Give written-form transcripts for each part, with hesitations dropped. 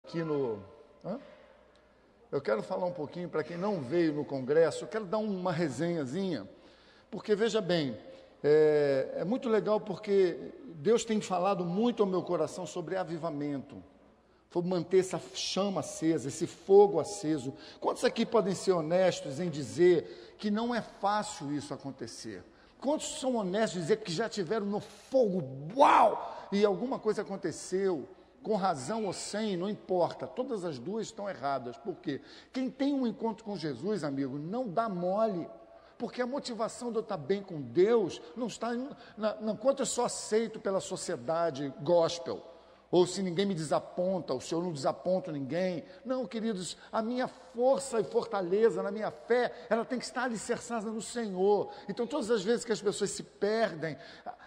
aqui no... Eu quero falar um pouquinho, para quem não veio no congresso, eu quero dar uma resenhazinha, porque, veja bem, é muito legal porque Deus tem falado muito ao meu coração sobre avivamento, sobre manter essa chama acesa, esse fogo aceso. Quantos aqui podem ser honestos em dizer que não é fácil isso acontecer? Quantos são honestos em dizer que já tiveram no fogo, uau, e alguma coisa aconteceu? Com razão ou sem, não importa, todas as duas estão erradas. Por quê? Quem tem um encontro com Jesus, amigo, não dá mole, porque a motivação de eu estar bem com Deus não está enquanto eu sou aceito pela sociedade gospel, ou se ninguém me desaponta, ou se eu não desaponto ninguém. Não, queridos, a minha força e fortaleza na minha fé, ela tem que estar alicerçada no Senhor. Então, todas as vezes que as pessoas se perdem,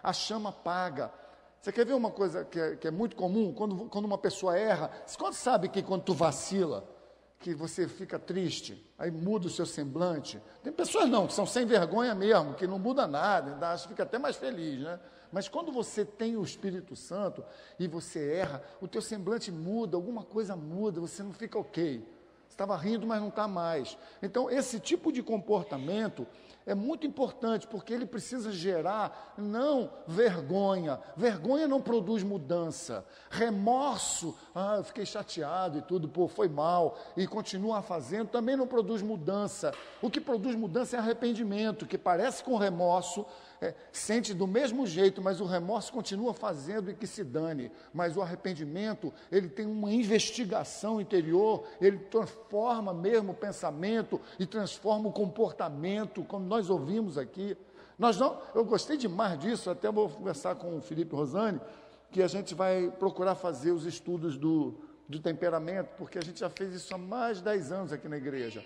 a chama apaga. Você quer ver uma coisa que é muito comum? Quando uma pessoa erra, quando sabe que quando tu vacila, que você fica triste, aí muda o seu semblante. Tem pessoas não, que são sem vergonha mesmo, que não muda nada, fica até mais feliz, né? Mas quando você tem o Espírito Santo e você erra, o teu semblante muda, alguma coisa muda, você não fica ok. Você estava rindo, mas não está mais. Então, esse tipo de comportamento é muito importante, porque ele precisa gerar, não vergonha. Vergonha não produz mudança. Remorso, eu fiquei chateado e tudo, foi mal, e continua fazendo, também não produz mudança. O que produz mudança é arrependimento, que parece com remorso, sente do mesmo jeito, mas o remorso continua fazendo e que se dane. Mas o arrependimento, ele tem uma investigação interior, ele transforma mesmo o pensamento e transforma o comportamento, como nós ouvimos aqui. Eu gostei demais disso, até vou conversar com o Felipe Rosani, que a gente vai procurar fazer os estudos do temperamento, porque a gente já fez isso há mais de 10 anos aqui na igreja.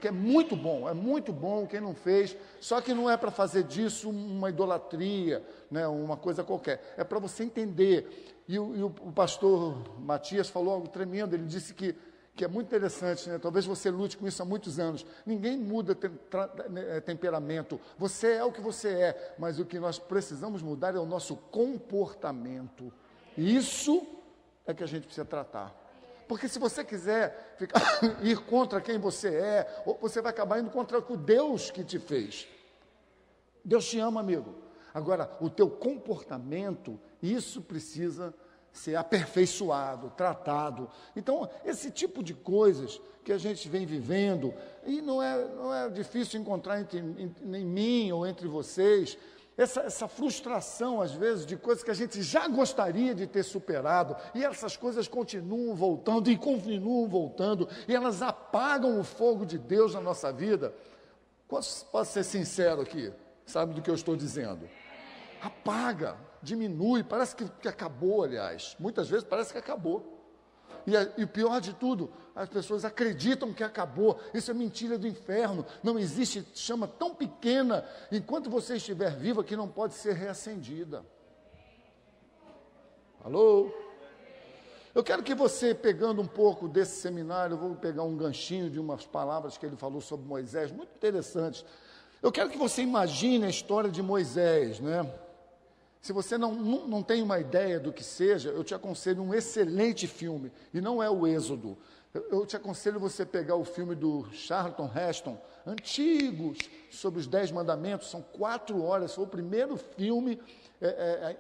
Que é muito bom, quem não fez, só que não é para fazer disso uma idolatria, né, uma coisa qualquer, é para você entender. E o pastor Matias falou algo tremendo, ele disse que é muito interessante, né? Talvez você lute com isso há muitos anos. Ninguém muda temperamento, você é o que você é, mas o que nós precisamos mudar é o nosso comportamento. Isso é que a gente precisa tratar. Porque se você quiser ir contra quem você é, ou você vai acabar indo contra o Deus que te fez. Deus te ama, amigo. Agora, o teu comportamento, isso precisa ser aperfeiçoado, tratado. Então, esse tipo de coisas que a gente vem vivendo, e não é difícil encontrar em mim ou entre vocês, essa frustração, às vezes, de coisas que a gente já gostaria de ter superado, e essas coisas continuam voltando, e continuam voltando, e elas apagam o fogo de Deus na nossa vida. Posso ser sincero aqui? Sabe do que eu estou dizendo? Apaga, diminui, parece que acabou, aliás. Muitas vezes parece que acabou. E o pior de tudo, as pessoas acreditam que acabou. Isso é mentira do inferno. Não existe chama tão pequena, enquanto você estiver viva, que não pode ser reacendida. Alô? Eu quero que você, pegando um pouco desse seminário, eu vou pegar um ganchinho de umas palavras que ele falou sobre Moisés, muito interessantes. Eu quero que você imagine a história de Moisés, né? Se você não tem uma ideia do que seja, eu te aconselho um excelente filme, e não é o Êxodo. Eu te aconselho você pegar o filme do Charlton Heston, antigos, sobre os 10 mandamentos, são 4 horas, foi o primeiro filme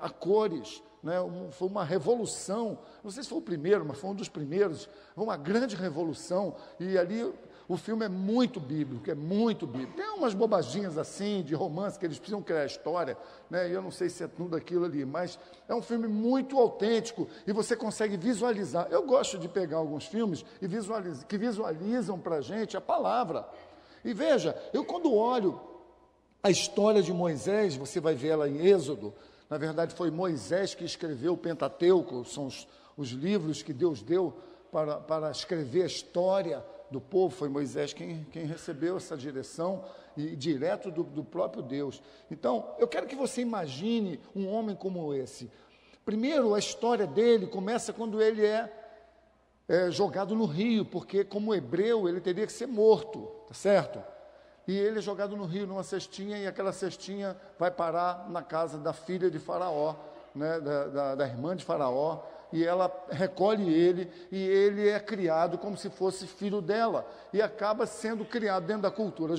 a cores, né? Foi uma revolução, não sei se foi o primeiro, mas foi um dos primeiros, foi uma grande revolução, e ali o filme é muito bíblico, Tem umas bobaginhas assim, de romance, que eles precisam criar a história, né? E eu não sei se é tudo aquilo ali, mas é um filme muito autêntico, e você consegue visualizar. Eu gosto de pegar alguns filmes que visualizam para a gente a palavra. E veja, eu quando olho a história de Moisés, você vai ver ela em Êxodo, na verdade foi Moisés que escreveu o Pentateuco, são os livros que Deus deu para escrever a história do povo, foi Moisés quem recebeu essa direção, e direto do próprio Deus. Então, eu quero que você imagine um homem como esse. Primeiro, a história dele começa quando ele é jogado no rio, porque como hebreu, ele teria que ser morto, tá certo? E ele é jogado no rio numa cestinha, e aquela cestinha vai parar na casa da filha de Faraó, né, da irmã de Faraó, e ela recolhe ele, e ele é criado como se fosse filho dela, e acaba sendo criado dentro da cultura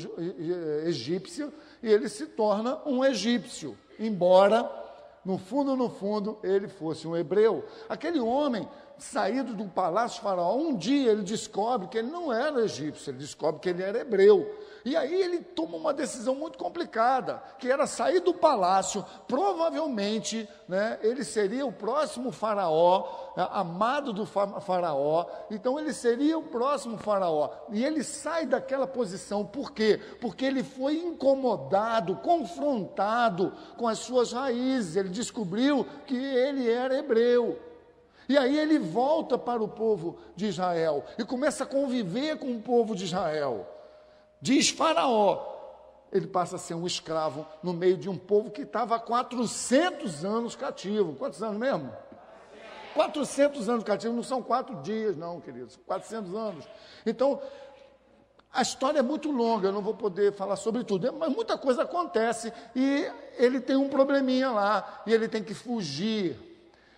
egípcia, e ele se torna um egípcio, embora, no fundo, ele fosse um hebreu. Aquele homem, saído do palácio de Faraó, um dia ele descobre que ele não era egípcio, ele descobre que ele era hebreu. E aí ele toma uma decisão muito complicada, que era sair do palácio. Provavelmente, né, ele seria o próximo faraó, amado do faraó, então ele seria o próximo faraó. E ele sai daquela posição, por quê? Porque ele foi incomodado, confrontado com as suas raízes, ele descobriu que ele era hebreu. E aí ele volta para o povo de Israel e começa a conviver com o povo de Israel. Diz Faraó, ele passa a ser um escravo no meio de um povo que estava há 400 anos cativo. Quantos anos mesmo? 400 anos cativo, não são 4 dias não, queridos, 400 anos. Então, a história é muito longa, eu não vou poder falar sobre tudo, mas muita coisa acontece e ele tem um probleminha lá e ele tem que fugir.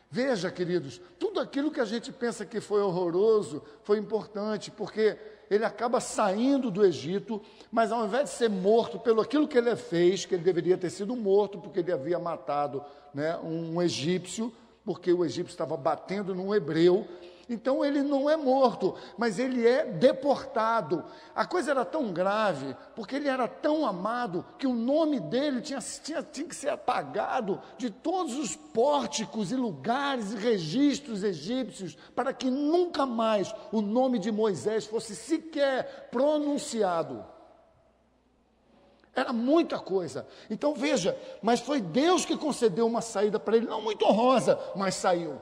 Veja, queridos, tudo aquilo que a gente pensa que foi horroroso foi importante, porque ele acaba saindo do Egito, mas ao invés de ser morto pelo aquilo que ele fez, que ele deveria ter sido morto, porque ele havia matado, né, um egípcio, porque o egípcio estava batendo num hebreu, então ele não é morto, mas ele é deportado. A coisa era tão grave, porque ele era tão amado, que o nome dele tinha que ser apagado de todos os pórticos e lugares e registros egípcios, para que nunca mais o nome de Moisés fosse sequer pronunciado. Era muita coisa. Então veja, mas foi Deus que concedeu uma saída para ele, não muito honrosa, mas saiu.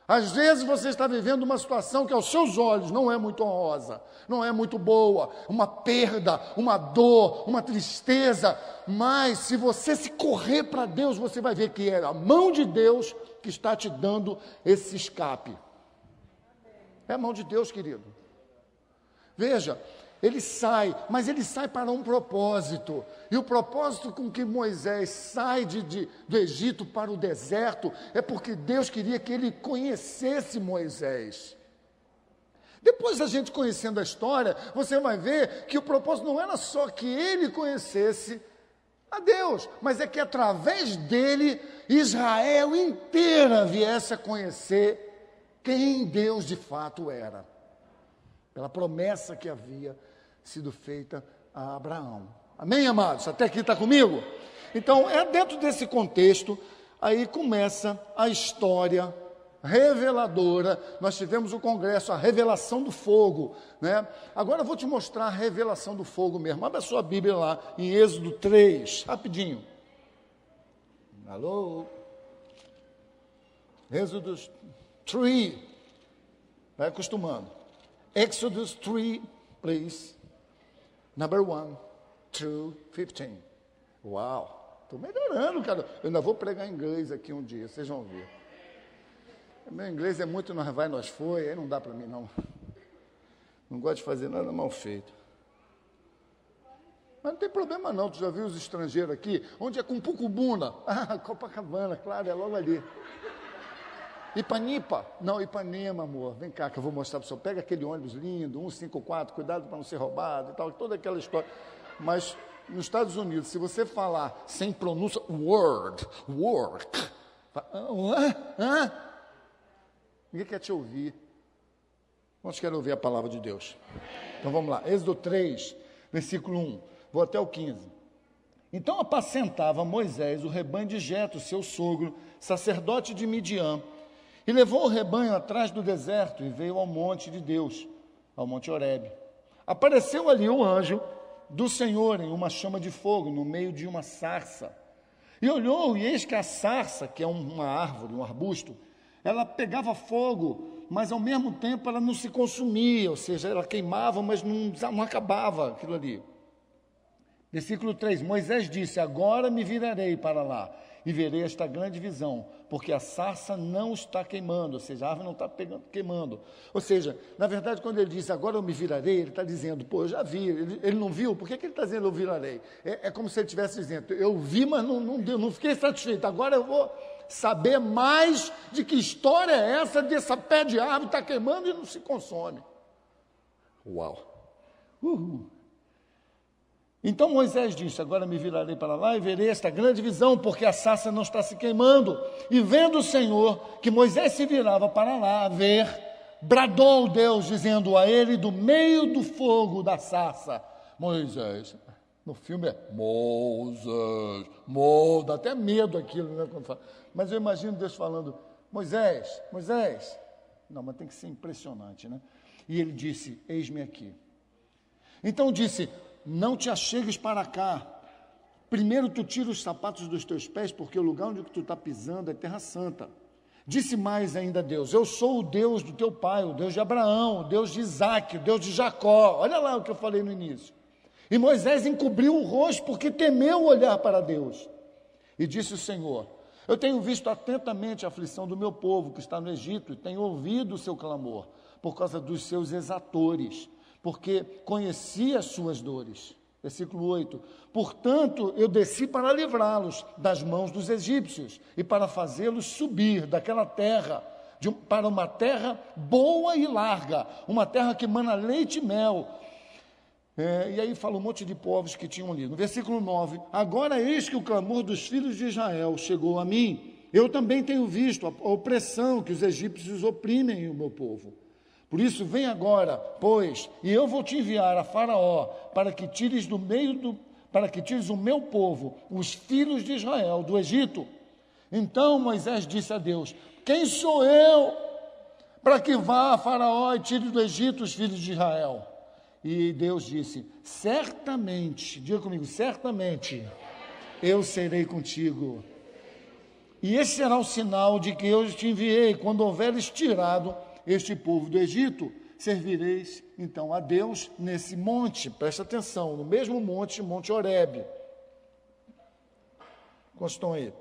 Às vezes você está vivendo uma situação que aos seus olhos não é muito honrosa, não é muito boa, uma perda, uma dor, uma tristeza, mas se você se correr para Deus, você vai ver que é a mão de Deus que está te dando esse escape. É a mão de Deus, querido. Veja, ele sai, mas ele sai para um propósito. E o propósito com que Moisés sai do Egito para o deserto é porque Deus queria que ele conhecesse Moisés. Depois a gente conhecendo a história, você vai ver que o propósito não era só que ele conhecesse a Deus, mas é que através dele, Israel inteira viesse a conhecer quem Deus de fato era. Pela promessa que havia sido feita a Abraão. Amém, amados? Até aqui está comigo? Então, é dentro desse contexto, aí começa a história reveladora. Nós tivemos o congresso, a revelação do fogo, né? Agora eu vou te mostrar a revelação do fogo mesmo. Abre a sua Bíblia lá, em Êxodo 3, rapidinho. Alô? Êxodo 3. Vai acostumando. Exodus 3, please. Number 1 through 15. Uau, estou melhorando, cara. Eu ainda vou pregar em inglês aqui um dia, vocês vão ver. Meu inglês é muito nós vai, nós foi, aí não dá para mim não. Não gosto de fazer nada mal feito. Mas não tem problema não, tu já viu os estrangeiros aqui? Onde é Cumpucubuna? Ah, Copacabana, claro, é logo ali. Ipanipa? Não, Ipanema, amor. Vem cá que eu vou mostrar para o senhor. Pega aquele ônibus lindo, 154, cuidado para não ser roubado e tal, toda aquela história. Mas nos Estados Unidos, se você falar sem pronúncia, work, ninguém quer te ouvir. Quantos querem ouvir a palavra de Deus? Então vamos lá, Êxodo 3, versículo 1, vou até o 15. Então apacentava Moisés o rebanho de Jetro, seu sogro, sacerdote de Midian, e levou o rebanho atrás do deserto e veio ao monte de Deus, ao monte Horebe. Apareceu ali o anjo do Senhor em uma chama de fogo, no meio de uma sarça. E olhou, e eis que a sarça, que é uma árvore, um arbusto, ela pegava fogo, mas ao mesmo tempo ela não se consumia, ou seja, ela queimava, mas não acabava aquilo ali. Versículo 3, Moisés disse, agora me virarei para lá e verei esta grande visão, porque a sarça não está queimando, ou seja, a árvore não está queimando. Ou seja, na verdade, quando ele diz, agora eu me virarei, ele está dizendo, pô, eu já vi, ele não viu, por que ele está dizendo eu virarei? É como se ele estivesse dizendo, eu vi, mas não fiquei satisfeito, agora eu vou saber mais de que história é essa dessa pé de árvore está queimando e não se consome. Uau! Então Moisés disse, agora me virarei para lá e verei esta grande visão, porque a sarça não está se queimando. E vendo o Senhor que Moisés se virava para lá a ver, bradou Deus, dizendo a ele do meio do fogo da sarça, Moisés, no filme é Moisés, dá até medo aquilo, né, quando fala. Mas eu imagino Deus falando, Moisés, não, mas tem que ser impressionante, né? E ele disse, eis-me aqui. Então disse, não te achegues para cá, primeiro tu tira os sapatos dos teus pés, porque o lugar onde tu está pisando é terra santa. Disse mais ainda Deus, eu sou o Deus do teu pai, o Deus de Abraão, o Deus de Isaque, o Deus de Jacó. Olha lá o que eu falei no início. E Moisés encobriu o rosto porque temeu olhar para Deus. E disse o Senhor, eu tenho visto atentamente a aflição do meu povo que está no Egito e tenho ouvido o seu clamor por causa dos seus exatores, porque conheci as suas dores. Versículo 8, portanto, eu desci para livrá-los das mãos dos egípcios e para fazê-los subir daquela terra, para uma terra boa e larga, uma terra que mana leite e mel. E aí fala um monte de povos que tinham ali. No versículo 9, agora eis que o clamor dos filhos de Israel chegou a mim. Eu também tenho visto a opressão que os egípcios oprimem o meu povo. Por isso, vem agora, pois, e eu vou te enviar a Faraó, para que tires o meu povo, os filhos de Israel, do Egito. Então Moisés disse a Deus, quem sou eu para que vá a Faraó e tire do Egito os filhos de Israel? E Deus disse, certamente, diga comigo, certamente, eu serei contigo. E esse será o sinal de que eu te enviei, quando houveres tirado este povo do Egito, servireis então a Deus nesse monte, presta atenção, no mesmo monte, Monte Horebe. Constam aí.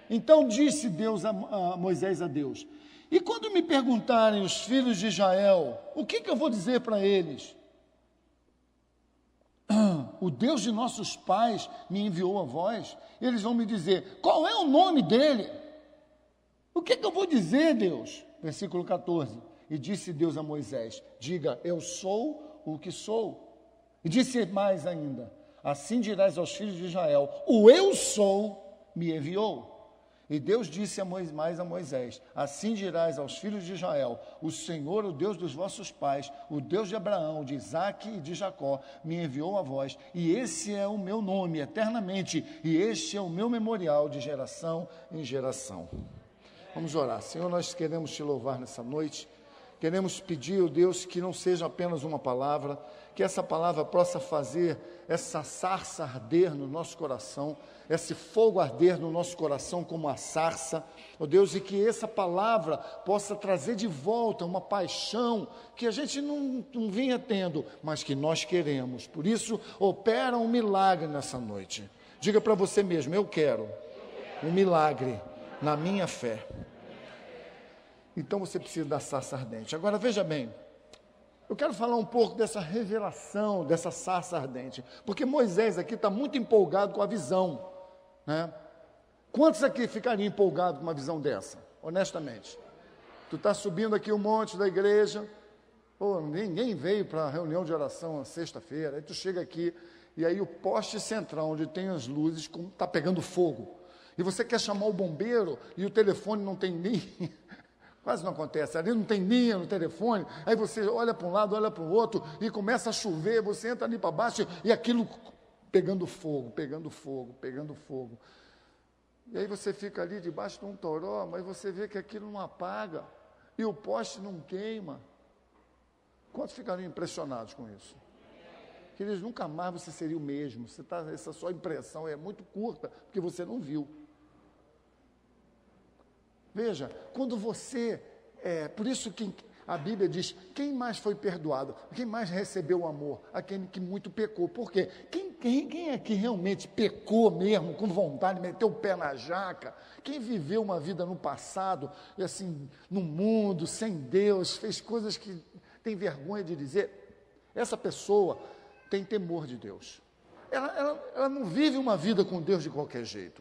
Então disse Deus a Moisés a Deus, e quando me perguntarem os filhos de Israel, o que eu vou dizer para eles? O Deus de nossos pais me enviou a vós, eles vão me dizer, qual é o nome dele? O que eu vou dizer, Deus? Versículo 14, e disse Deus a Moisés, diga, eu sou o que sou. E disse mais ainda, assim dirás aos filhos de Israel, o eu sou me enviou. E Deus disse mais a Moisés, assim dirás aos filhos de Israel, o Senhor, o Deus dos vossos pais, o Deus de Abraão, de Isaque e de Jacó, me enviou a vós, e esse é o meu nome eternamente, e este é o meu memorial de geração em geração. Vamos orar. Senhor, nós queremos te louvar nessa noite, queremos pedir, ó Deus, que não seja apenas uma palavra, que essa palavra possa fazer essa sarça arder no nosso coração, esse fogo arder no nosso coração como a sarça, ó Deus, e que essa palavra possa trazer de volta uma paixão que a gente não vinha tendo, mas que nós queremos. Por isso, opera um milagre nessa noite. Diga para você mesmo, eu quero um milagre na minha fé. Então você precisa da sarça ardente. Agora veja bem, eu quero falar um pouco dessa revelação, dessa sarça ardente, porque Moisés aqui está muito empolgado com a visão, né? Quantos aqui ficariam empolgados com uma visão dessa, honestamente? Tu está subindo aqui o monte da igreja, ninguém veio para a reunião de oração na sexta-feira, aí tu chega aqui, e aí o poste central, onde tem as luzes, está pegando fogo. E você quer chamar o bombeiro e o telefone não tem linha, quase não acontece, ali não tem linha no telefone, aí você olha para um lado, olha para o outro, e começa a chover, você entra ali para baixo, e aquilo pegando fogo, pegando fogo, pegando fogo. E aí você fica ali debaixo de um toró, mas você vê que aquilo não apaga, e o poste não queima. Quantos ficariam impressionados com isso? Queridos, nunca mais você seria o mesmo, essa sua impressão é muito curta, porque você não viu. Veja, quando você, por isso que a Bíblia diz, quem mais foi perdoado? Quem mais recebeu o amor? Aquele que muito pecou. Por quê? Quem é que realmente pecou mesmo, com vontade, meteu o pé na jaca? Quem viveu uma vida no passado, assim, no mundo, sem Deus, fez coisas que tem vergonha de dizer? Essa pessoa tem temor de Deus. Ela não vive uma vida com Deus de qualquer jeito.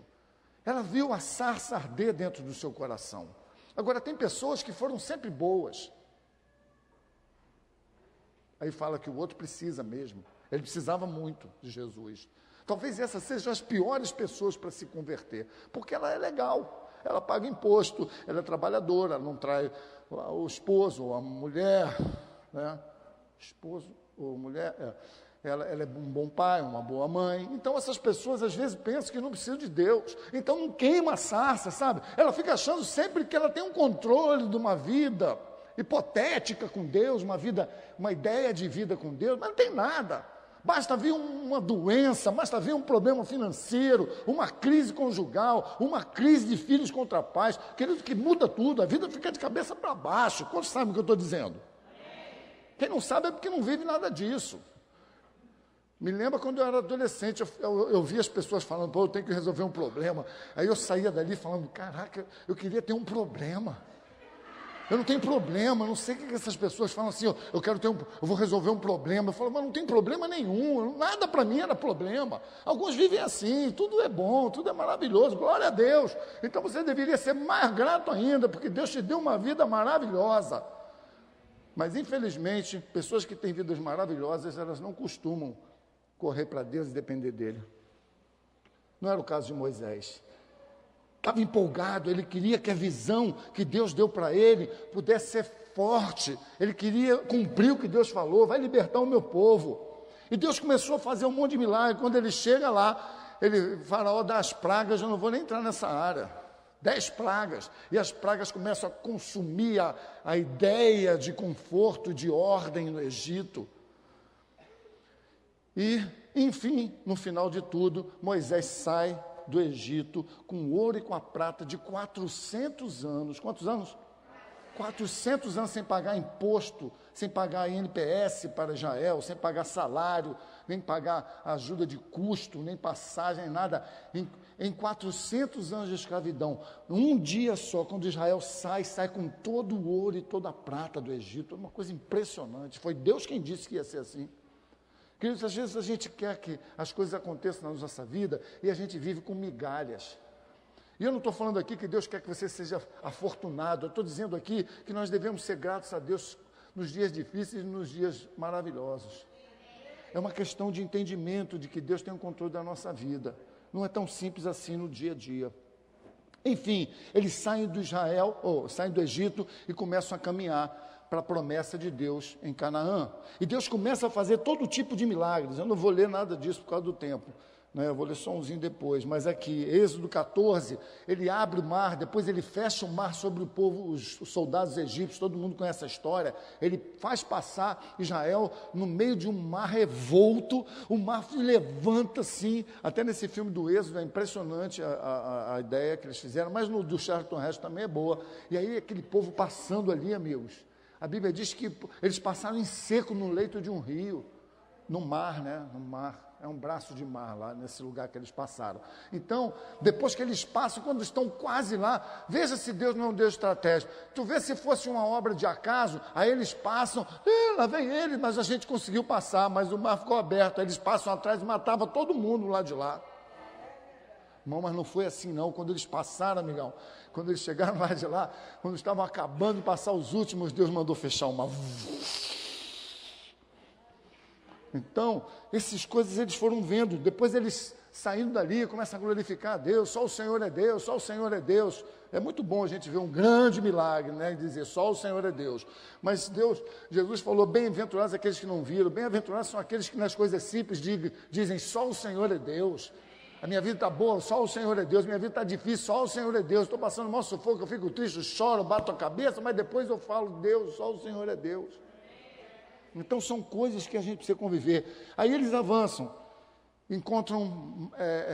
Ela viu a sarça arder dentro do seu coração. Agora, tem pessoas que foram sempre boas. Aí fala que o outro precisa mesmo. Ele precisava muito de Jesus. Talvez essas sejam as piores pessoas para se converter, porque ela é legal, ela paga imposto, ela é trabalhadora, ela não trai o esposo ou a mulher, né? Esposo ou mulher, ela é um bom pai, uma boa mãe. Então essas pessoas às vezes pensam que não precisam de Deus, então não queima a sarça, sabe? Ela fica achando sempre que ela tem um controle de uma vida hipotética com Deus, uma ideia de vida com Deus, mas não tem nada. Basta vir uma doença, basta vir um problema financeiro, uma crise conjugal, uma crise de filhos contra pais, querido, que muda tudo, a vida fica de cabeça para baixo. Quantos sabem o que eu estou dizendo? Quem não sabe é porque não vive nada disso. Me lembra quando eu era adolescente, eu via as pessoas falando, pô, eu tenho que resolver um problema. Aí eu saía dali falando, caraca, eu queria ter um problema. Eu não tenho problema, não sei o que essas pessoas falam assim, eu vou resolver um problema. Eu falo, mas não tem problema nenhum, nada para mim era problema. Alguns vivem assim, tudo é bom, tudo é maravilhoso, glória a Deus. Então você deveria ser mais grato ainda, porque Deus te deu uma vida maravilhosa. Mas infelizmente, pessoas que têm vidas maravilhosas, elas não costumam correr para Deus e depender dele. Não era o caso de Moisés. Estava empolgado, ele queria que a visão que Deus deu para ele pudesse ser forte, ele queria cumprir o que Deus falou, vai libertar o meu povo. E Deus começou a fazer um monte de milagre. Quando ele chega lá, Faraó dá as pragas, eu não vou nem entrar nessa área, 10 pragas, e as pragas começam a consumir a ideia de conforto, de ordem no Egito. E, enfim, no final de tudo, Moisés sai do Egito com o ouro e com a prata de 400 anos. Quantos anos? 400 anos sem pagar imposto, sem pagar INPS para Israel, sem pagar salário, nem pagar ajuda de custo, nem passagem, nada. Em 400 anos de escravidão, um dia só, quando Israel sai com todo o ouro e toda a prata do Egito. É uma coisa impressionante. Foi Deus quem disse que ia ser assim. Queridos, às vezes a gente quer que as coisas aconteçam na nossa vida e a gente vive com migalhas. E eu não estou falando aqui que Deus quer que você seja afortunado, eu estou dizendo aqui que nós devemos ser gratos a Deus nos dias difíceis e nos dias maravilhosos. É uma questão de entendimento de que Deus tem o controle da nossa vida. Não é tão simples assim no dia a dia. Enfim, eles saem do Egito e começam a caminhar para a promessa de Deus em Canaã. E Deus começa a fazer todo tipo de milagres. Eu não vou ler nada disso por causa do tempo, né? Eu vou ler só umzinho depois. Mas aqui, Êxodo 14, ele abre o mar, depois ele fecha o mar sobre o povo, os soldados egípcios, todo mundo conhece a história. Ele faz passar Israel no meio de um mar revolto, o mar se levanta assim, até nesse filme do Êxodo, é impressionante a ideia que eles fizeram, mas no do Charlton Heston também é boa. E aí aquele povo passando ali, amigos, a Bíblia diz que eles passaram em seco no leito de um rio, no mar, né? No mar, é um braço de mar lá, nesse lugar que eles passaram. Então, depois que eles passam, quando estão quase lá, veja se Deus não é um Deus estratégico. Tu vê se fosse uma obra de acaso, aí eles passam, lá vem ele, mas a gente conseguiu passar, mas o mar ficou aberto, aí eles passam atrás e matavam todo mundo lá de lá. Irmão, mas não foi assim não, quando eles passaram, amigão, quando eles chegaram lá de lá, quando estavam acabando de passar os últimos, Deus mandou fechar uma... Então, essas coisas eles foram vendo, depois eles saindo dali, começam a glorificar a Deus, só o Senhor é Deus, só o Senhor é Deus. É muito bom a gente ver um grande milagre, né, e dizer só o Senhor é Deus. Mas Jesus falou, bem-aventurados aqueles que não viram, bem-aventurados são aqueles que nas coisas simples dizem só o Senhor é Deus. A minha vida está boa, só o Senhor é Deus. Minha vida está difícil, só o Senhor é Deus. Estou passando um maior sufoco, eu fico triste, eu choro, bato a cabeça, mas depois eu falo, Deus, só o Senhor é Deus. Então são coisas que a gente precisa conviver. Aí eles avançam, encontram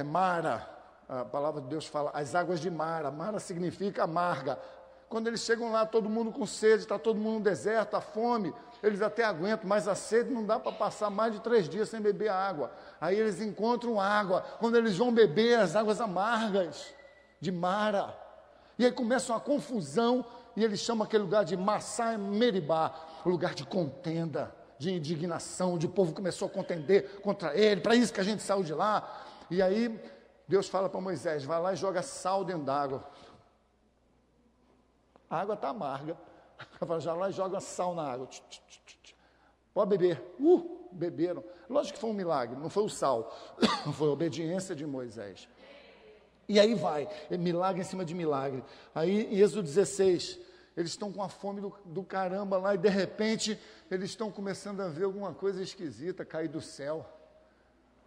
Mara, a palavra de Deus fala, as águas de Mara. Mara significa amarga. Quando eles chegam lá, todo mundo com sede, está todo mundo no deserto, a fome, eles até aguentam, mas a sede não dá para passar mais de 3 dias sem beber água. Aí eles encontram água, quando eles vão beber as águas amargas de Mara. E aí começa uma confusão, e eles chamam aquele lugar de Massá Meribá, o lugar de contenda, de indignação, onde o povo começou a contender contra ele, para isso que a gente saiu de lá. E aí Deus fala para Moisés, vai lá e joga sal dentro d'água. A água está amarga. Vai lá e joga sal na água. Pode beber. Beberam. Lógico que foi um milagre, não foi o sal, foi a obediência de Moisés. E aí vai, milagre em cima de milagre. Aí em Êxodo 16, eles estão com a fome do caramba lá, e de repente, eles estão começando a ver alguma coisa esquisita cair do céu.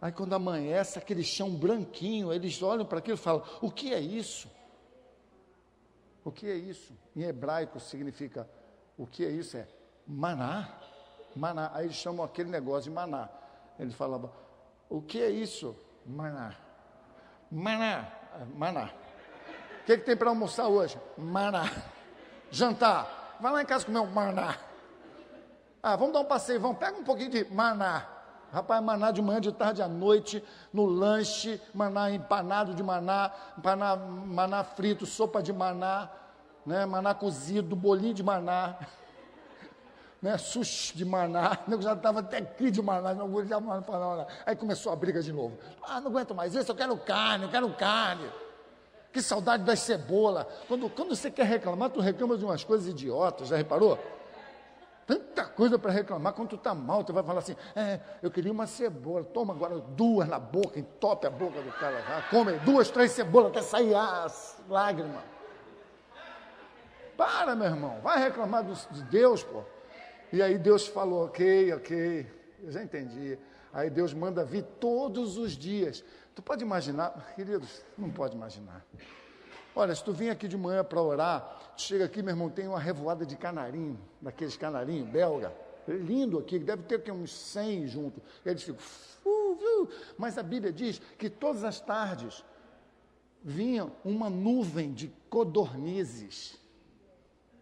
Aí quando amanhece, aquele chão branquinho, eles olham para aquilo e falam, o que é isso? O que é isso? Em hebraico significa, o que é isso? É maná. Maná. Aí eles chamam aquele negócio de maná. Ele falava, o que é isso? Maná. Maná. Maná. O que tem para almoçar hoje? Maná. Jantar. Vai lá em casa comer um maná. Vamos dar um passeio, vamos. Pega um pouquinho de maná. Rapaz, maná de manhã, de tarde, à noite, no lanche, maná empanado de maná, maná frito, sopa de maná, né, maná cozido, bolinho de maná, né, sushi de maná, eu já estava até aqui de maná, não vou já maná. Aí começou a briga de novo. Não aguento mais isso, eu quero carne. Que saudade das cebolas. Quando você quer reclamar, tu reclama de umas coisas idiotas, já reparou? Tanta coisa para reclamar, quando tu está mal, tu vai falar assim, eu queria uma cebola, toma agora 2 na boca, entope a boca do cara, come 2, 3 cebolas até sair as lágrimas. Para, meu irmão, vai reclamar de Deus, pô. E aí Deus falou, ok, eu já entendi. Aí Deus manda vir todos os dias. Tu pode imaginar, queridos, não pode imaginar. Olha, se tu vem aqui de manhã para orar, tu chega aqui, meu irmão, tem uma revoada de canarinho, daqueles canarinhos belga, lindo aqui, deve ter aqui uns 100 junto. Eles ficam, mas a Bíblia diz que todas as tardes vinha uma nuvem de codornizes.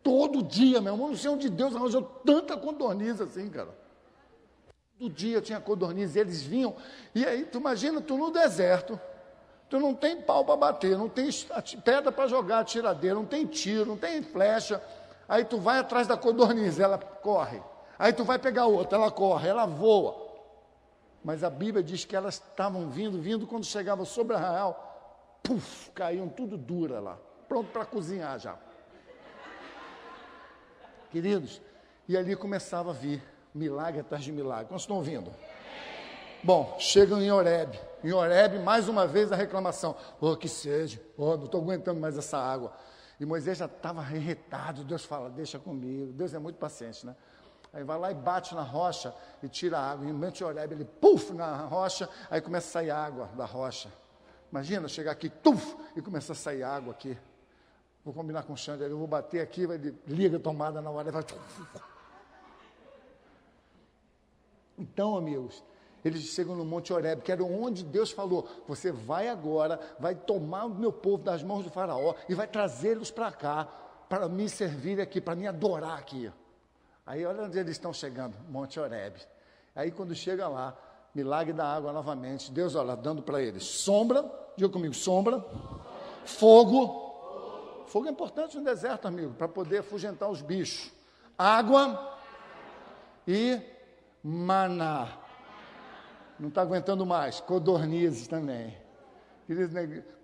Todo dia, meu irmão, não sei onde Deus arranjou tanta codorniz assim, cara. Todo dia tinha codorniz, e eles vinham, e aí tu imagina, tu no deserto, tu não tem pau para bater, não tem pedra para jogar, tiradeira, não tem tiro, não tem flecha, aí tu vai atrás da codorniz, ela corre, aí tu vai pegar outra, ela corre, ela voa, mas a Bíblia diz que elas estavam vindo, quando chegava sobre o arraial, caíam tudo dura lá, pronto para cozinhar já. Queridos, e ali começava a vir milagre atrás de milagre. Quantos estão ouvindo? Bom, chegam em Horebe. Em Horebe, mais uma vez a reclamação. Que sede. Não estou aguentando mais essa água. E Moisés já estava irritado. Deus fala, deixa comigo. Deus é muito paciente, né? Aí vai lá e bate na rocha e tira a água. E no momento de Horebe, ele na rocha, aí começa a sair água da rocha. Imagina chegar aqui, e começa a sair água aqui. Vou combinar com o Xander, eu vou bater aqui, ele liga a tomada na hora, vai... Então, amigos, eles chegam no Monte Horebe, que era onde Deus falou, você vai agora, vai tomar o meu povo das mãos do faraó e vai trazê-los para cá, para me servir aqui, para me adorar aqui. Aí olha onde eles estão chegando, Monte Horebe. Aí quando chega lá, milagre da água novamente, Deus, olha, dando para eles sombra, diga comigo, sombra, fogo é importante no deserto, amigo, para poder afugentar os bichos, água e maná. Não está aguentando mais. Codornizes também.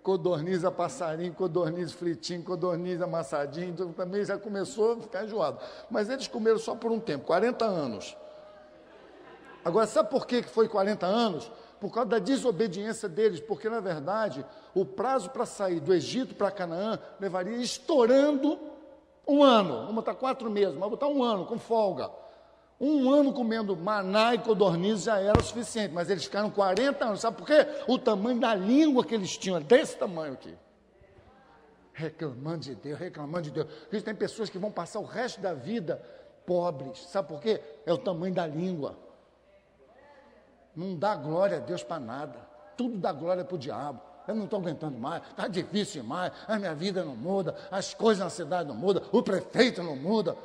Codorniz a passarinho, codorniz fritinho, codorniz amassadinho. Então, também já começou a ficar enjoado. Mas eles comeram só por um tempo, 40 anos. Agora, sabe por que foi 40 anos? Por causa da desobediência deles. Porque, na verdade, o prazo para sair do Egito para Canaã levaria estourando um ano. Vamos botar 4 meses, mas botar um ano com folga. Um ano comendo maná e codorniz já era o suficiente, mas eles ficaram 40 anos. Sabe por quê? O tamanho da língua que eles tinham, desse tamanho aqui. Reclamando de Deus, reclamando de Deus. Porque tem pessoas que vão passar o resto da vida pobres. Sabe por quê? É o tamanho da língua. Não dá glória a Deus para nada. Tudo dá glória para o diabo. Eu não estou aguentando mais, está difícil demais, a minha vida não muda, as coisas na cidade não mudam, o prefeito não muda.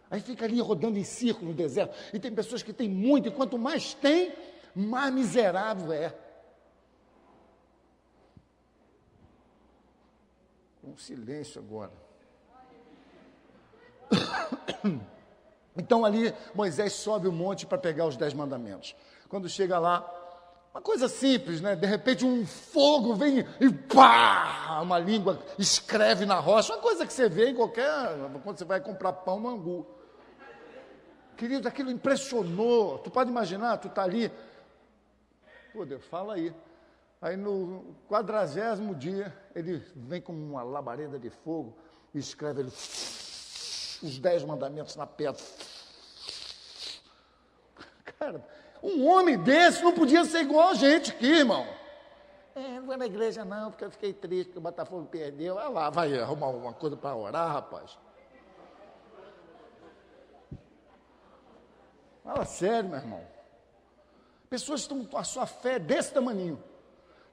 Aí fica ali rodando em círculo no deserto. E tem pessoas que têm muito, e quanto mais tem, mais miserável é. Um silêncio agora. Então ali Moisés sobe o monte para pegar os 10 mandamentos. Quando chega lá, Uma coisa simples, né? De repente um fogo vem e pá! Uma língua escreve na rocha. Uma coisa que você vê em qualquer... Quando você vai comprar pão no angu. Querido, aquilo impressionou. Tu pode imaginar, tu está ali... Pô, Deus, fala aí. Aí no 40º dia, ele vem com uma labareda de fogo e escreve ele, os 10 mandamentos na pedra. Cara, um homem desse não podia ser igual a gente aqui, irmão. Não vou na igreja não, porque eu fiquei triste, porque o Botafogo perdeu. Ah lá, vai arrumar alguma coisa para orar, rapaz. Fala sério, meu irmão. Pessoas estão com a sua fé desse tamaninho.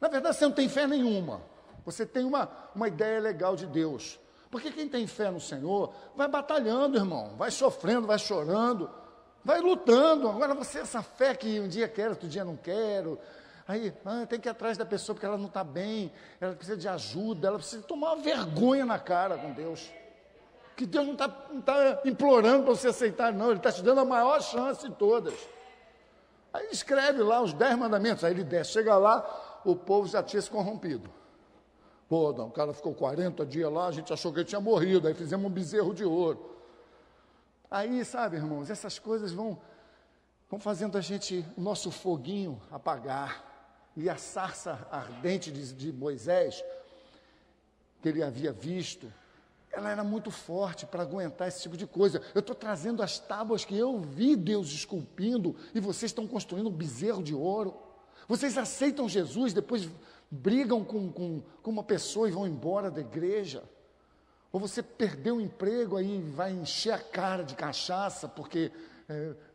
Na verdade, você não tem fé nenhuma. Você tem uma ideia legal de Deus. Porque quem tem fé no Senhor, vai batalhando, irmão. Vai sofrendo, vai chorando, vai lutando. Agora, você, essa fé que um dia quero, outro dia não quero. Aí, tem que ir atrás da pessoa porque ela não está bem. Ela precisa de ajuda, ela precisa tomar uma vergonha na cara com Deus. Que Deus não está implorando para você aceitar, não. Ele está te dando a maior chance de todas. Aí ele escreve lá os 10 mandamentos. Aí ele desce, chega lá... O povo já tinha se corrompido. Pô, não, o cara ficou 40 dias lá, a gente achou que ele tinha morrido, aí fizemos um bezerro de ouro. Aí, sabe, irmãos, essas coisas vão fazendo o nosso foguinho apagar. E a sarça ardente de Moisés, que ele havia visto, ela era muito forte para aguentar esse tipo de coisa. Eu estou trazendo as tábuas que eu vi Deus esculpindo, e vocês estão construindo um bezerro de ouro. Vocês aceitam Jesus, depois brigam com uma pessoa e vão embora da igreja. Ou você perdeu o emprego, aí vai encher a cara de cachaça, porque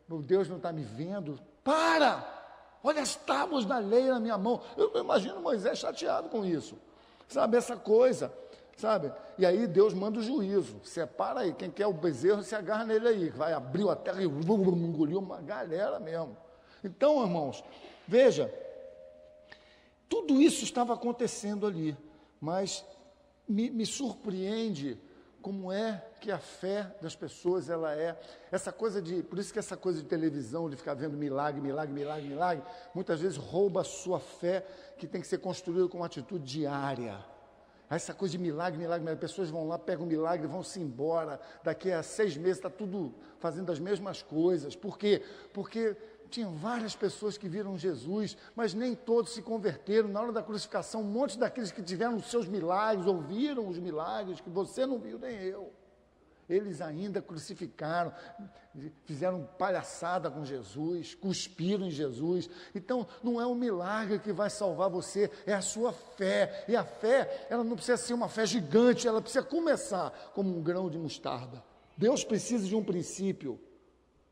meu Deus não está me vendo. Para! Olha as tábuas da lei na minha mão. Eu imagino Moisés chateado com isso. Sabe, essa coisa, sabe? E aí Deus manda o juízo. Separa aí, quem quer o bezerro, se agarra nele aí. Vai abrir a terra e engoliu uma galera mesmo. Então, irmãos... Veja, tudo isso estava acontecendo ali, mas me surpreende como é que a fé das pessoas, ela é, essa coisa por isso que essa coisa de televisão, de ficar vendo milagre, muitas vezes rouba a sua fé, que tem que ser construída com uma atitude diária. Essa coisa de milagre, as pessoas vão lá, pegam o milagre, vão-se embora, daqui a 6 meses está tudo fazendo as mesmas coisas. Por quê? Porque... tinham várias pessoas que viram Jesus, mas nem todos se converteram. Na hora da crucificação, um monte daqueles que tiveram os seus milagres, ouviram os milagres, que você não viu, nem eu. Eles ainda crucificaram, fizeram palhaçada com Jesus, cuspiram em Jesus. Então, não é o milagre que vai salvar você, é a sua fé. E a fé, ela não precisa ser uma fé gigante, ela precisa começar como um grão de mostarda. Deus precisa de um princípio.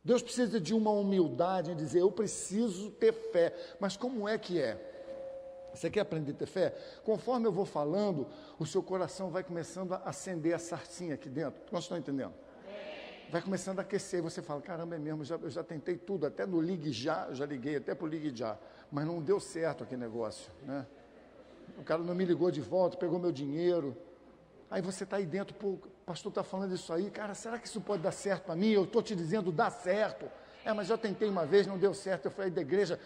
Deus precisa de uma humildade em dizer, eu preciso ter fé. Mas como é que é? Você quer aprender a ter fé? Conforme eu vou falando, o seu coração vai começando a acender a sarcinha aqui dentro. Nós estamos entendendo? Vai começando a aquecer. Você fala, caramba, é mesmo, eu já tentei tudo, até no Ligue Já, eu já liguei até para o Ligue Já, mas não deu certo aquele negócio, né? O cara não me ligou de volta, pegou meu dinheiro. Aí você está aí dentro, pô, o pastor está falando isso aí, cara, será que isso pode dar certo para mim? Eu estou te dizendo, dá certo. Mas eu tentei uma vez, não deu certo, eu falei da igreja,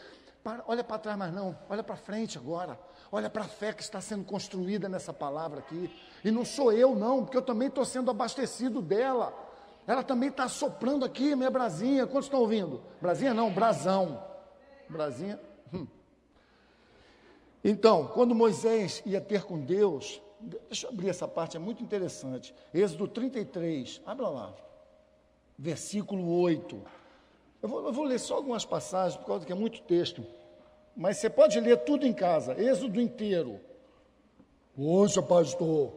olha para trás mais não, olha para frente agora, olha para a fé que está sendo construída nessa palavra aqui. E não sou eu não, porque eu também estou sendo abastecido dela. Ela também está soprando aqui, minha brasinha, quantos estão ouvindo? Brasinha não, brasão. Brasinha. Então, quando Moisés ia ter com Deus... Deixa eu abrir essa parte, é muito interessante. Êxodo 33, abra lá, versículo 8. Eu vou ler só algumas passagens, por causa que é muito texto. Mas você pode ler tudo em casa, Êxodo inteiro. Poxa, pastor.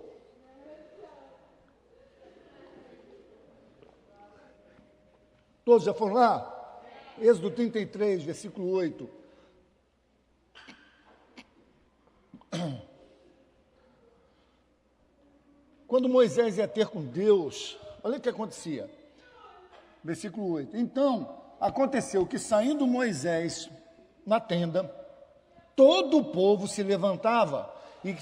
Todos já foram lá? Êxodo 33, versículo 8. Quando Moisés ia ter com Deus, olha o que acontecia. Versículo 8. Então, aconteceu que saindo Moisés na tenda, todo o povo se levantava e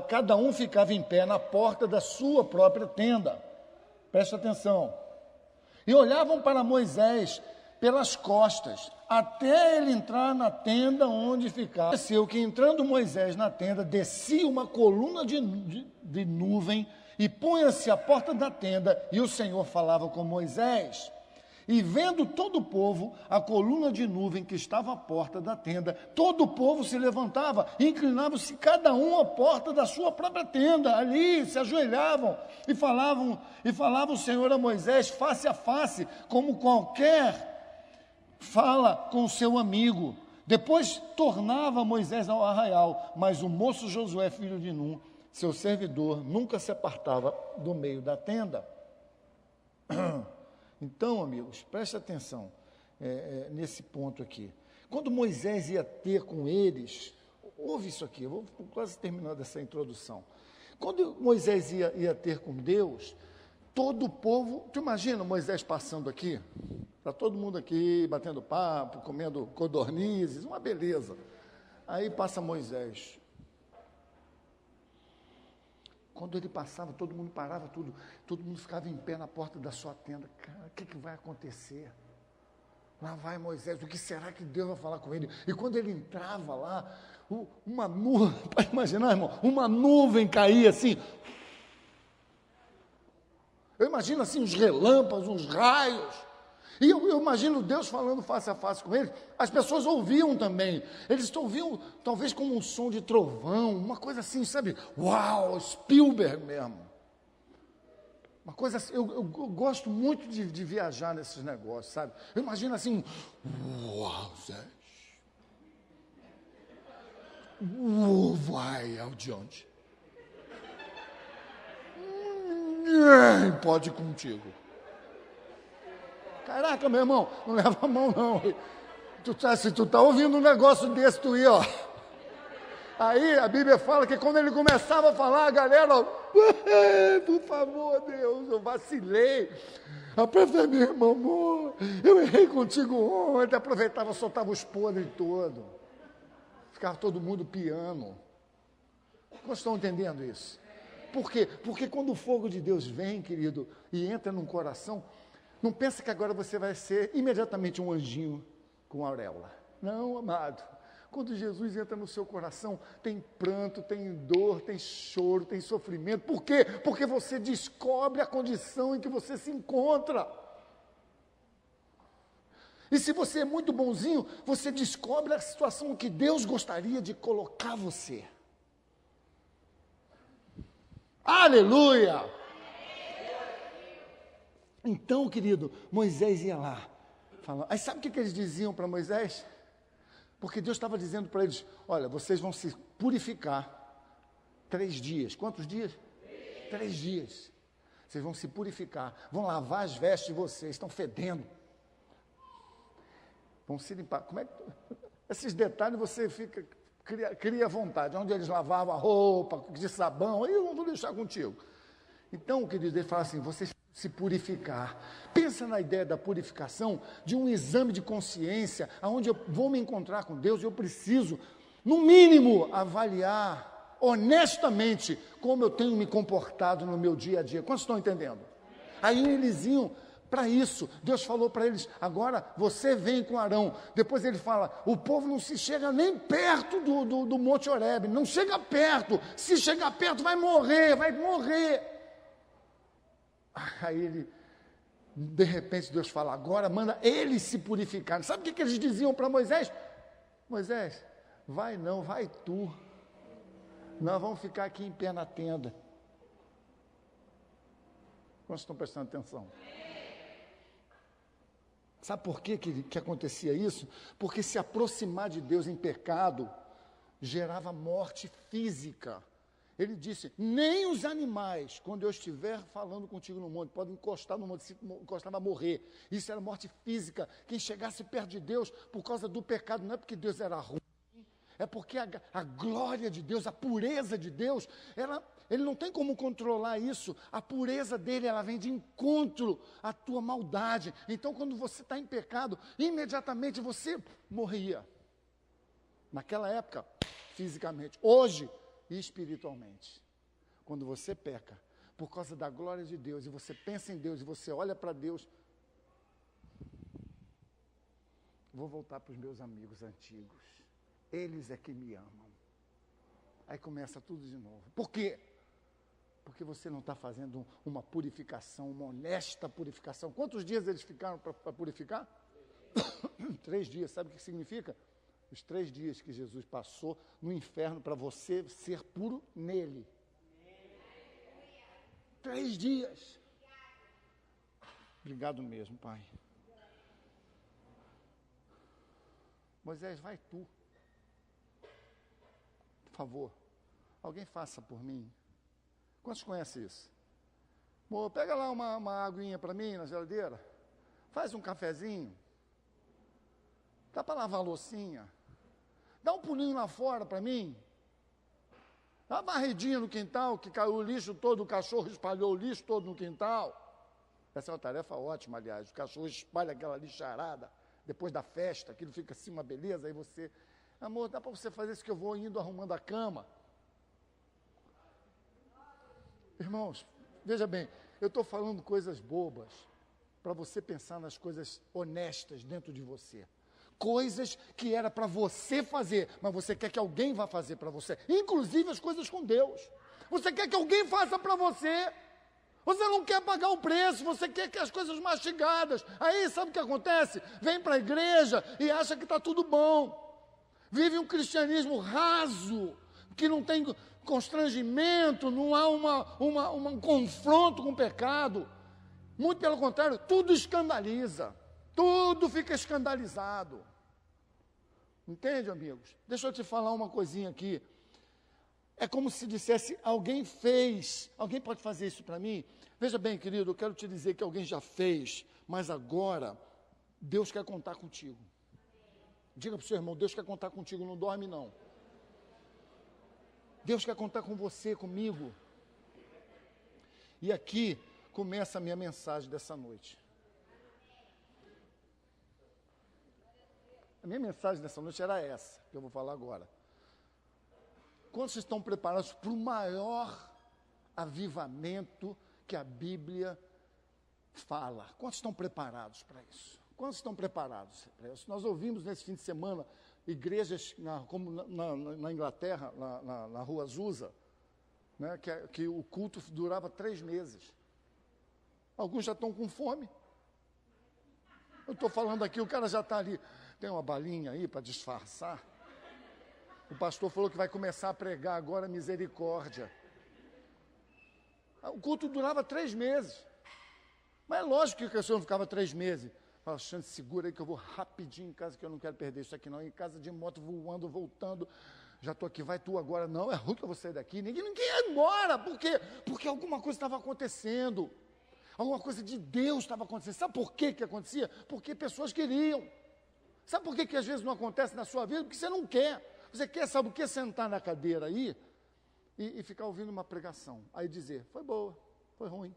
cada um ficava em pé na porta da sua própria tenda. Presta atenção. E olhavam para Moisés pelas costas até ele entrar na tenda onde ficava. Aconteceu que entrando Moisés na tenda, descia uma coluna de nuvem e punha-se à porta da tenda, e o Senhor falava com Moisés. E vendo todo o povo, a coluna de nuvem que estava à porta da tenda, todo o povo se levantava, inclinava-se cada um à porta da sua própria tenda, ali se ajoelhavam e falava o Senhor a Moisés face a face, como qualquer fala com seu amigo. Depois tornava Moisés ao arraial, mas o moço Josué, filho de Num, seu servidor, nunca se apartava do meio da tenda. Então, amigos, preste atenção nesse ponto aqui. Quando Moisés ia ter com eles, ouve isso aqui, eu vou quase terminando essa introdução. Quando Moisés ia ter com Deus, todo o povo, tu imagina Moisés passando aqui, está todo mundo aqui, batendo papo, comendo codornizes, uma beleza. Aí passa Moisés. Quando ele passava, todo mundo parava tudo, todo mundo ficava em pé na porta da sua tenda. Cara, o que vai acontecer? Lá vai Moisés, o que será que Deus vai falar com ele? E quando ele entrava lá, uma nuvem, pode imaginar, irmão, uma nuvem caía assim. Eu imagino assim, uns relâmpagos, uns raios. E eu imagino Deus falando face a face com eles. As pessoas ouviam também. Eles ouviam, talvez, como um som de trovão, uma coisa assim, sabe? Uau, Spielberg mesmo. Uma coisa assim, eu gosto muito de viajar nesses negócios, sabe? Eu imagino assim, uau, Zé. Vai adiante. Ninguém pode ir contigo. Caraca, meu irmão, não leva a mão, não. Se tu tá ouvindo um negócio desse, tu ia, ó. Aí a Bíblia fala que quando ele começava a falar, a galera, ó, por favor, Deus, eu vacilei. Aperta meu irmão, amor, eu errei contigo ontem. Aproveitava, soltava os podres todos. Ficava todo mundo piano. Vocês estão entendendo isso? Por quê? Porque quando o fogo de Deus vem, querido, e entra num coração, não pensa que agora você vai ser imediatamente um anjinho com auréola. Não, amado. Quando Jesus entra no seu coração, tem pranto, tem dor, tem choro, tem sofrimento. Por quê? Porque você descobre a condição em que você se encontra. E se você é muito bonzinho, você descobre a situação em que Deus gostaria de colocar você. Aleluia! Então, querido, Moisés ia lá, falando. Aí sabe o que eles diziam para Moisés? Porque Deus estava dizendo para eles, olha, vocês vão se purificar 3 dias. Quantos dias? 3 dias. Vocês vão se purificar, vão lavar as vestes de vocês, estão fedendo. Vão se limpar. Como é que... Esses detalhes você cria vontade. Onde eles lavavam a roupa, de sabão, aí eu não vou deixar contigo. Então, querido, ele fala assim, vocês se purificar. Pensa na ideia da purificação, de um exame de consciência, onde eu vou me encontrar com Deus, eu preciso, no mínimo, avaliar honestamente como eu tenho me comportado no meu dia a dia. Quantos estão entendendo? Aí eles iam para isso. Deus falou para eles, agora você vem com Arão. Depois ele fala, o povo não se chega nem perto do Monte Horebe, não chega perto. Se chegar perto vai morrer, vai morrer. Aí ele, de repente Deus fala, agora manda eles se purificarem. Sabe o que eles diziam para Moisés? Moisés, vai não, vai tu. Nós vamos ficar aqui em pé na tenda. Vocês estão prestando atenção? Sabe por que acontecia isso? Porque se aproximar de Deus em pecado gerava morte física. Ele disse, nem os animais, quando eu estiver falando contigo no monte, podem encostar no monte, se encostar vai morrer. Isso era morte física. Quem chegasse perto de Deus por causa do pecado, não é porque Deus era ruim, é porque a glória de Deus, a pureza de Deus, ele não tem como controlar isso. A pureza dele, ela vem de encontro à tua maldade. Então, quando você está em pecado, imediatamente você morria. Naquela época, fisicamente. Hoje, espiritualmente. Quando você peca, por causa da glória de Deus, e você pensa em Deus, e você olha para Deus, vou voltar para os meus amigos antigos. Eles é que me amam. Aí começa tudo de novo. Por quê? Porque você não está fazendo uma purificação, uma honesta purificação. Quantos dias eles ficaram para purificar? 3 dias. Sabe o que significa? Os 3 dias que Jesus passou no inferno para você ser puro nele. 3 dias. Obrigado mesmo, Pai. Moisés, vai tu. Por favor, alguém faça por mim. Quantos conhecem isso? Amor, pega lá uma aguinha para mim na geladeira. Faz um cafezinho. Dá para lavar a loucinha. Dá um pulinho lá fora para mim. Dá uma varredinha no quintal, que caiu o lixo todo, o cachorro espalhou o lixo todo no quintal. Essa é uma tarefa ótima, aliás. O cachorro espalha aquela lixarada depois da festa, aquilo fica assim uma beleza, aí você... Amor, dá para você fazer isso que eu vou indo arrumando a cama? Irmãos, veja bem, eu estou falando coisas bobas para você pensar nas coisas honestas dentro de você. Coisas que era para você fazer, mas você quer que alguém vá fazer para você. Inclusive as coisas com Deus. Você quer que alguém faça para você. Você não quer pagar o preço, você quer que as coisas mastigadas. Aí sabe o que acontece? Vem para a igreja e acha que está tudo bom. Vive um cristianismo raso, que não tem constrangimento, não há um confronto com o pecado. Muito pelo contrário, tudo escandaliza. Tudo fica escandalizado. Entende, amigos? Deixa eu te falar uma coisinha aqui. É como se dissesse, alguém fez. Alguém pode fazer isso para mim? Veja bem, querido, eu quero te dizer que alguém já fez, mas agora Deus quer contar contigo. Diga para o seu irmão, Deus quer contar contigo, não dorme não. Deus quer contar com você, comigo. E aqui começa a minha mensagem dessa noite. A minha mensagem dessa noite era essa, que eu vou falar agora. Quantos estão preparados para o maior avivamento que a Bíblia fala? Quantos estão preparados para isso? Quantos estão preparados para isso? Nós ouvimos nesse fim de semana igrejas, como na Inglaterra, na Rua Azusa, né, que o culto durava 3 meses. Alguns já estão com fome. Eu estou falando aqui, o cara já está ali. Tem uma balinha aí para disfarçar? O pastor falou que vai começar a pregar agora misericórdia. O culto durava 3 meses. Mas é lógico que o senhor não ficava 3 meses. Fala, Xande, segura aí que eu vou rapidinho em casa, que eu não quero perder isso aqui não. Em casa de moto, voando, voltando. Já estou aqui, vai tu agora. Não, é ruim que eu vou sair daqui. Ninguém ia embora. Por quê? Porque alguma coisa estava acontecendo. Alguma coisa de Deus estava acontecendo. Sabe por que acontecia? Porque pessoas queriam. Sabe por que às vezes não acontece na sua vida? Porque você não quer. Você quer, sabe o que? Sentar na cadeira aí e ficar ouvindo uma pregação. Aí dizer, foi boa, foi ruim,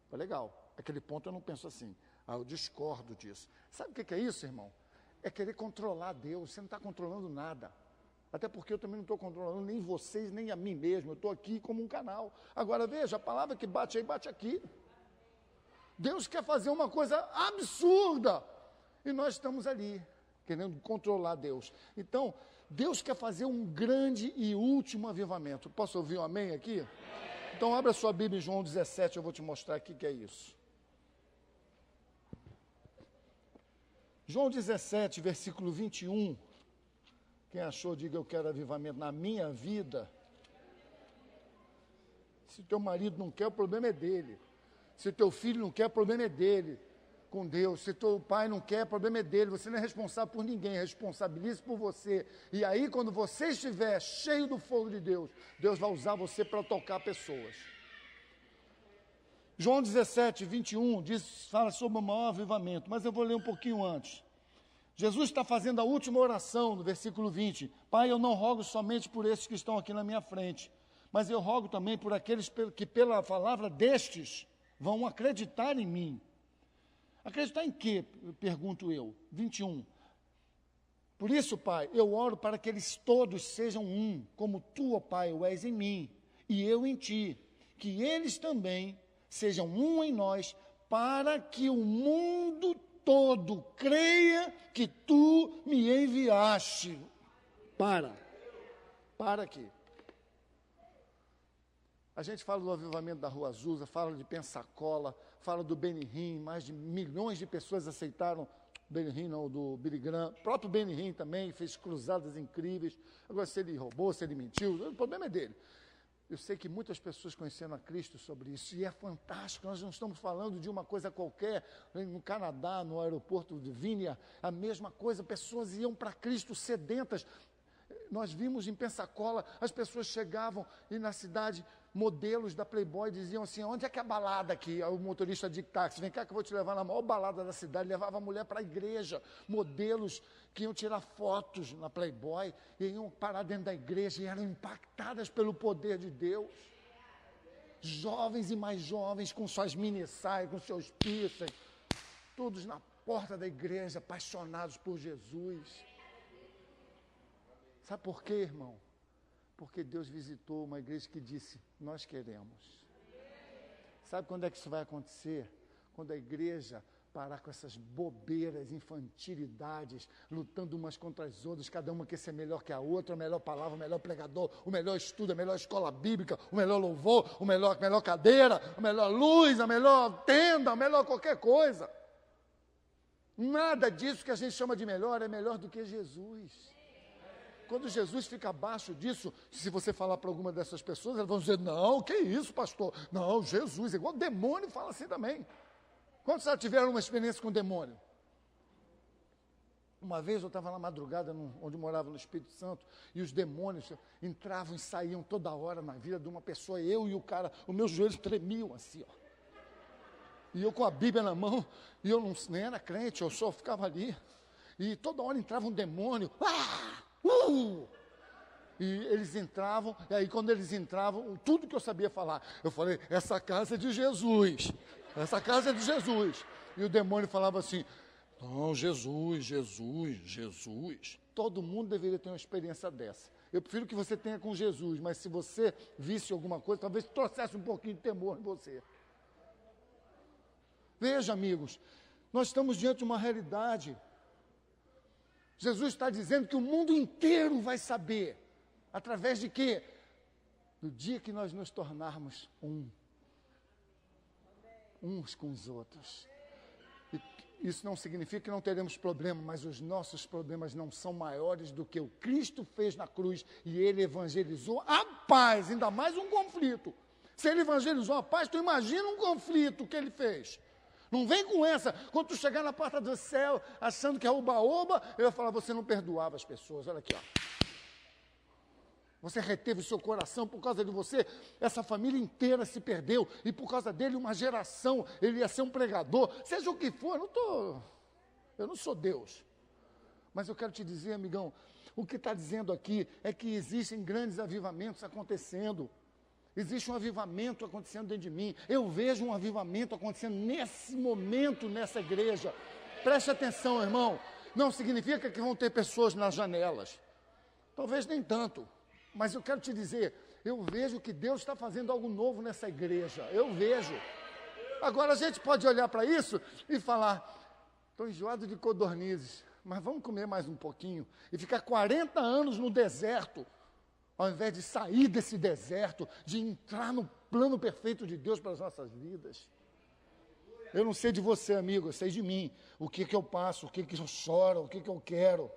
foi legal. Aquele ponto eu não penso assim. Eu discordo disso. Sabe o que é isso, irmão? É querer controlar Deus. Você não está controlando nada. Até porque eu também não estou controlando nem vocês, nem a mim mesmo. Eu estou aqui como um canal. Agora veja, a palavra que bate aí, bate aqui. Deus quer fazer uma coisa absurda. E nós estamos ali, querendo controlar Deus. Então, Deus quer fazer um grande e último avivamento. Posso ouvir um amém aqui? Então, abra sua Bíblia em João 17, eu vou te mostrar aqui o que é isso. João 17, versículo 21. Quem achou, diga, eu quero avivamento na minha vida. Se teu marido não quer, o problema é dele. Se teu filho não quer, o problema é dele. Com Deus, se teu pai não quer, o problema é dele, você não é responsável por ninguém, responsabilize por você, e aí quando você estiver cheio do fogo de Deus, Deus vai usar você para tocar pessoas. João 17, 21, fala sobre o maior avivamento, mas eu vou ler um pouquinho antes. Jesus está fazendo a última oração, no versículo 20, Pai, eu não rogo somente por esses que estão aqui na minha frente, mas eu rogo também por aqueles que pela palavra destes vão acreditar em mim. Acreditar em quê? Pergunto eu. 21. Por isso, Pai, eu oro para que eles todos sejam um, como tu, ó Pai, o és em mim, e eu em ti, que eles também sejam um em nós, para que o mundo todo, creia que tu me enviaste. Para aqui. A gente fala do avivamento da Rua Azusa, fala de Pensacola, fala do Benihim, mais de milhões de pessoas aceitaram, Benihim não, do Billy Graham, o próprio Benihim também fez cruzadas incríveis. Agora, se ele roubou, se ele mentiu, o problema é dele. Eu sei que muitas pessoas conheceram a Cristo sobre isso, e é fantástico. Nós não estamos falando de uma coisa qualquer. No Canadá, no aeroporto de Vinia, a mesma coisa, pessoas iam para Cristo sedentas. Nós vimos em Pensacola, as pessoas chegavam e na cidade, modelos da Playboy diziam assim, onde é que é a balada aqui? O motorista de táxi, vem cá que eu vou te levar na maior balada da cidade, levava a mulher para a igreja. Modelos que iam tirar fotos na Playboy, e iam parar dentro da igreja e eram impactadas pelo poder de Deus. Jovens e mais jovens com suas mini saias, com seus piercings, todos na porta da igreja, apaixonados por Jesus. Sabe por quê, irmão? Porque Deus visitou uma igreja que disse, nós queremos. Sabe quando é que isso vai acontecer? Quando a igreja parar com essas bobeiras, infantilidades, lutando umas contra as outras, cada uma quer ser melhor que a outra, a melhor palavra, o melhor pregador, o melhor estudo, a melhor escola bíblica, o melhor louvor, a melhor cadeira, a melhor luz, a melhor tenda, a melhor qualquer coisa. Nada disso que a gente chama de melhor é melhor do que Jesus. Quando Jesus fica abaixo disso, se você falar para alguma dessas pessoas, elas vão dizer, não, que isso, pastor? Não, Jesus, igual o demônio fala assim também. Quantos já tiveram uma experiência com o demônio? Uma vez eu estava na madrugada, onde eu morava no Espírito Santo, e os demônios entravam e saíam toda hora na vida de uma pessoa, eu e o cara, os meus joelhos tremiam assim, ó. E eu com a Bíblia na mão, e eu nem era crente, eu só ficava ali. E toda hora entrava um demônio, e eles entravam, e aí quando eles entravam, tudo que eu sabia falar, eu falei, essa casa é de Jesus, essa casa é de Jesus. E o demônio falava assim, não, Jesus, Jesus, Jesus. Todo mundo deveria ter uma experiência dessa. Eu prefiro que você tenha com Jesus, mas se você visse alguma coisa, talvez trouxesse um pouquinho de temor em você. Veja, amigos, nós estamos diante de uma realidade. Jesus está dizendo que o mundo inteiro vai saber. Através de quê? Do dia que nós nos tornarmos uns com os outros. E isso não significa que não teremos problema, mas os nossos problemas não são maiores do que o Cristo fez na cruz e Ele evangelizou a paz, ainda mais um conflito. Se Ele evangelizou a paz, tu imagina um conflito que Ele fez. Não vem com essa, quando tu chegar na porta do céu, achando que é oba-oba, eu ia falar, você não perdoava as pessoas, olha aqui, ó. Você reteve o seu coração, por causa de você, essa família inteira se perdeu, e por causa dele uma geração, ele ia ser um pregador, seja o que for, eu não sou Deus. Mas eu quero te dizer, amigão, o que está dizendo aqui é que existem grandes avivamentos acontecendo. Existe um avivamento acontecendo dentro de mim. Eu vejo um avivamento acontecendo nesse momento, nessa igreja. Preste atenção, irmão. Não significa que vão ter pessoas nas janelas. Talvez nem tanto. Mas eu quero te dizer, eu vejo que Deus está fazendo algo novo nessa igreja. Eu vejo. Agora a gente pode olhar para isso e falar, estou enjoado de codornizes, mas vamos comer mais um pouquinho. E ficar 40 anos no deserto. Ao invés de sair desse deserto, de entrar no plano perfeito de Deus para as nossas vidas. Eu não sei de você, amigo, eu sei de mim. O que eu passo, o que eu choro, o que eu quero.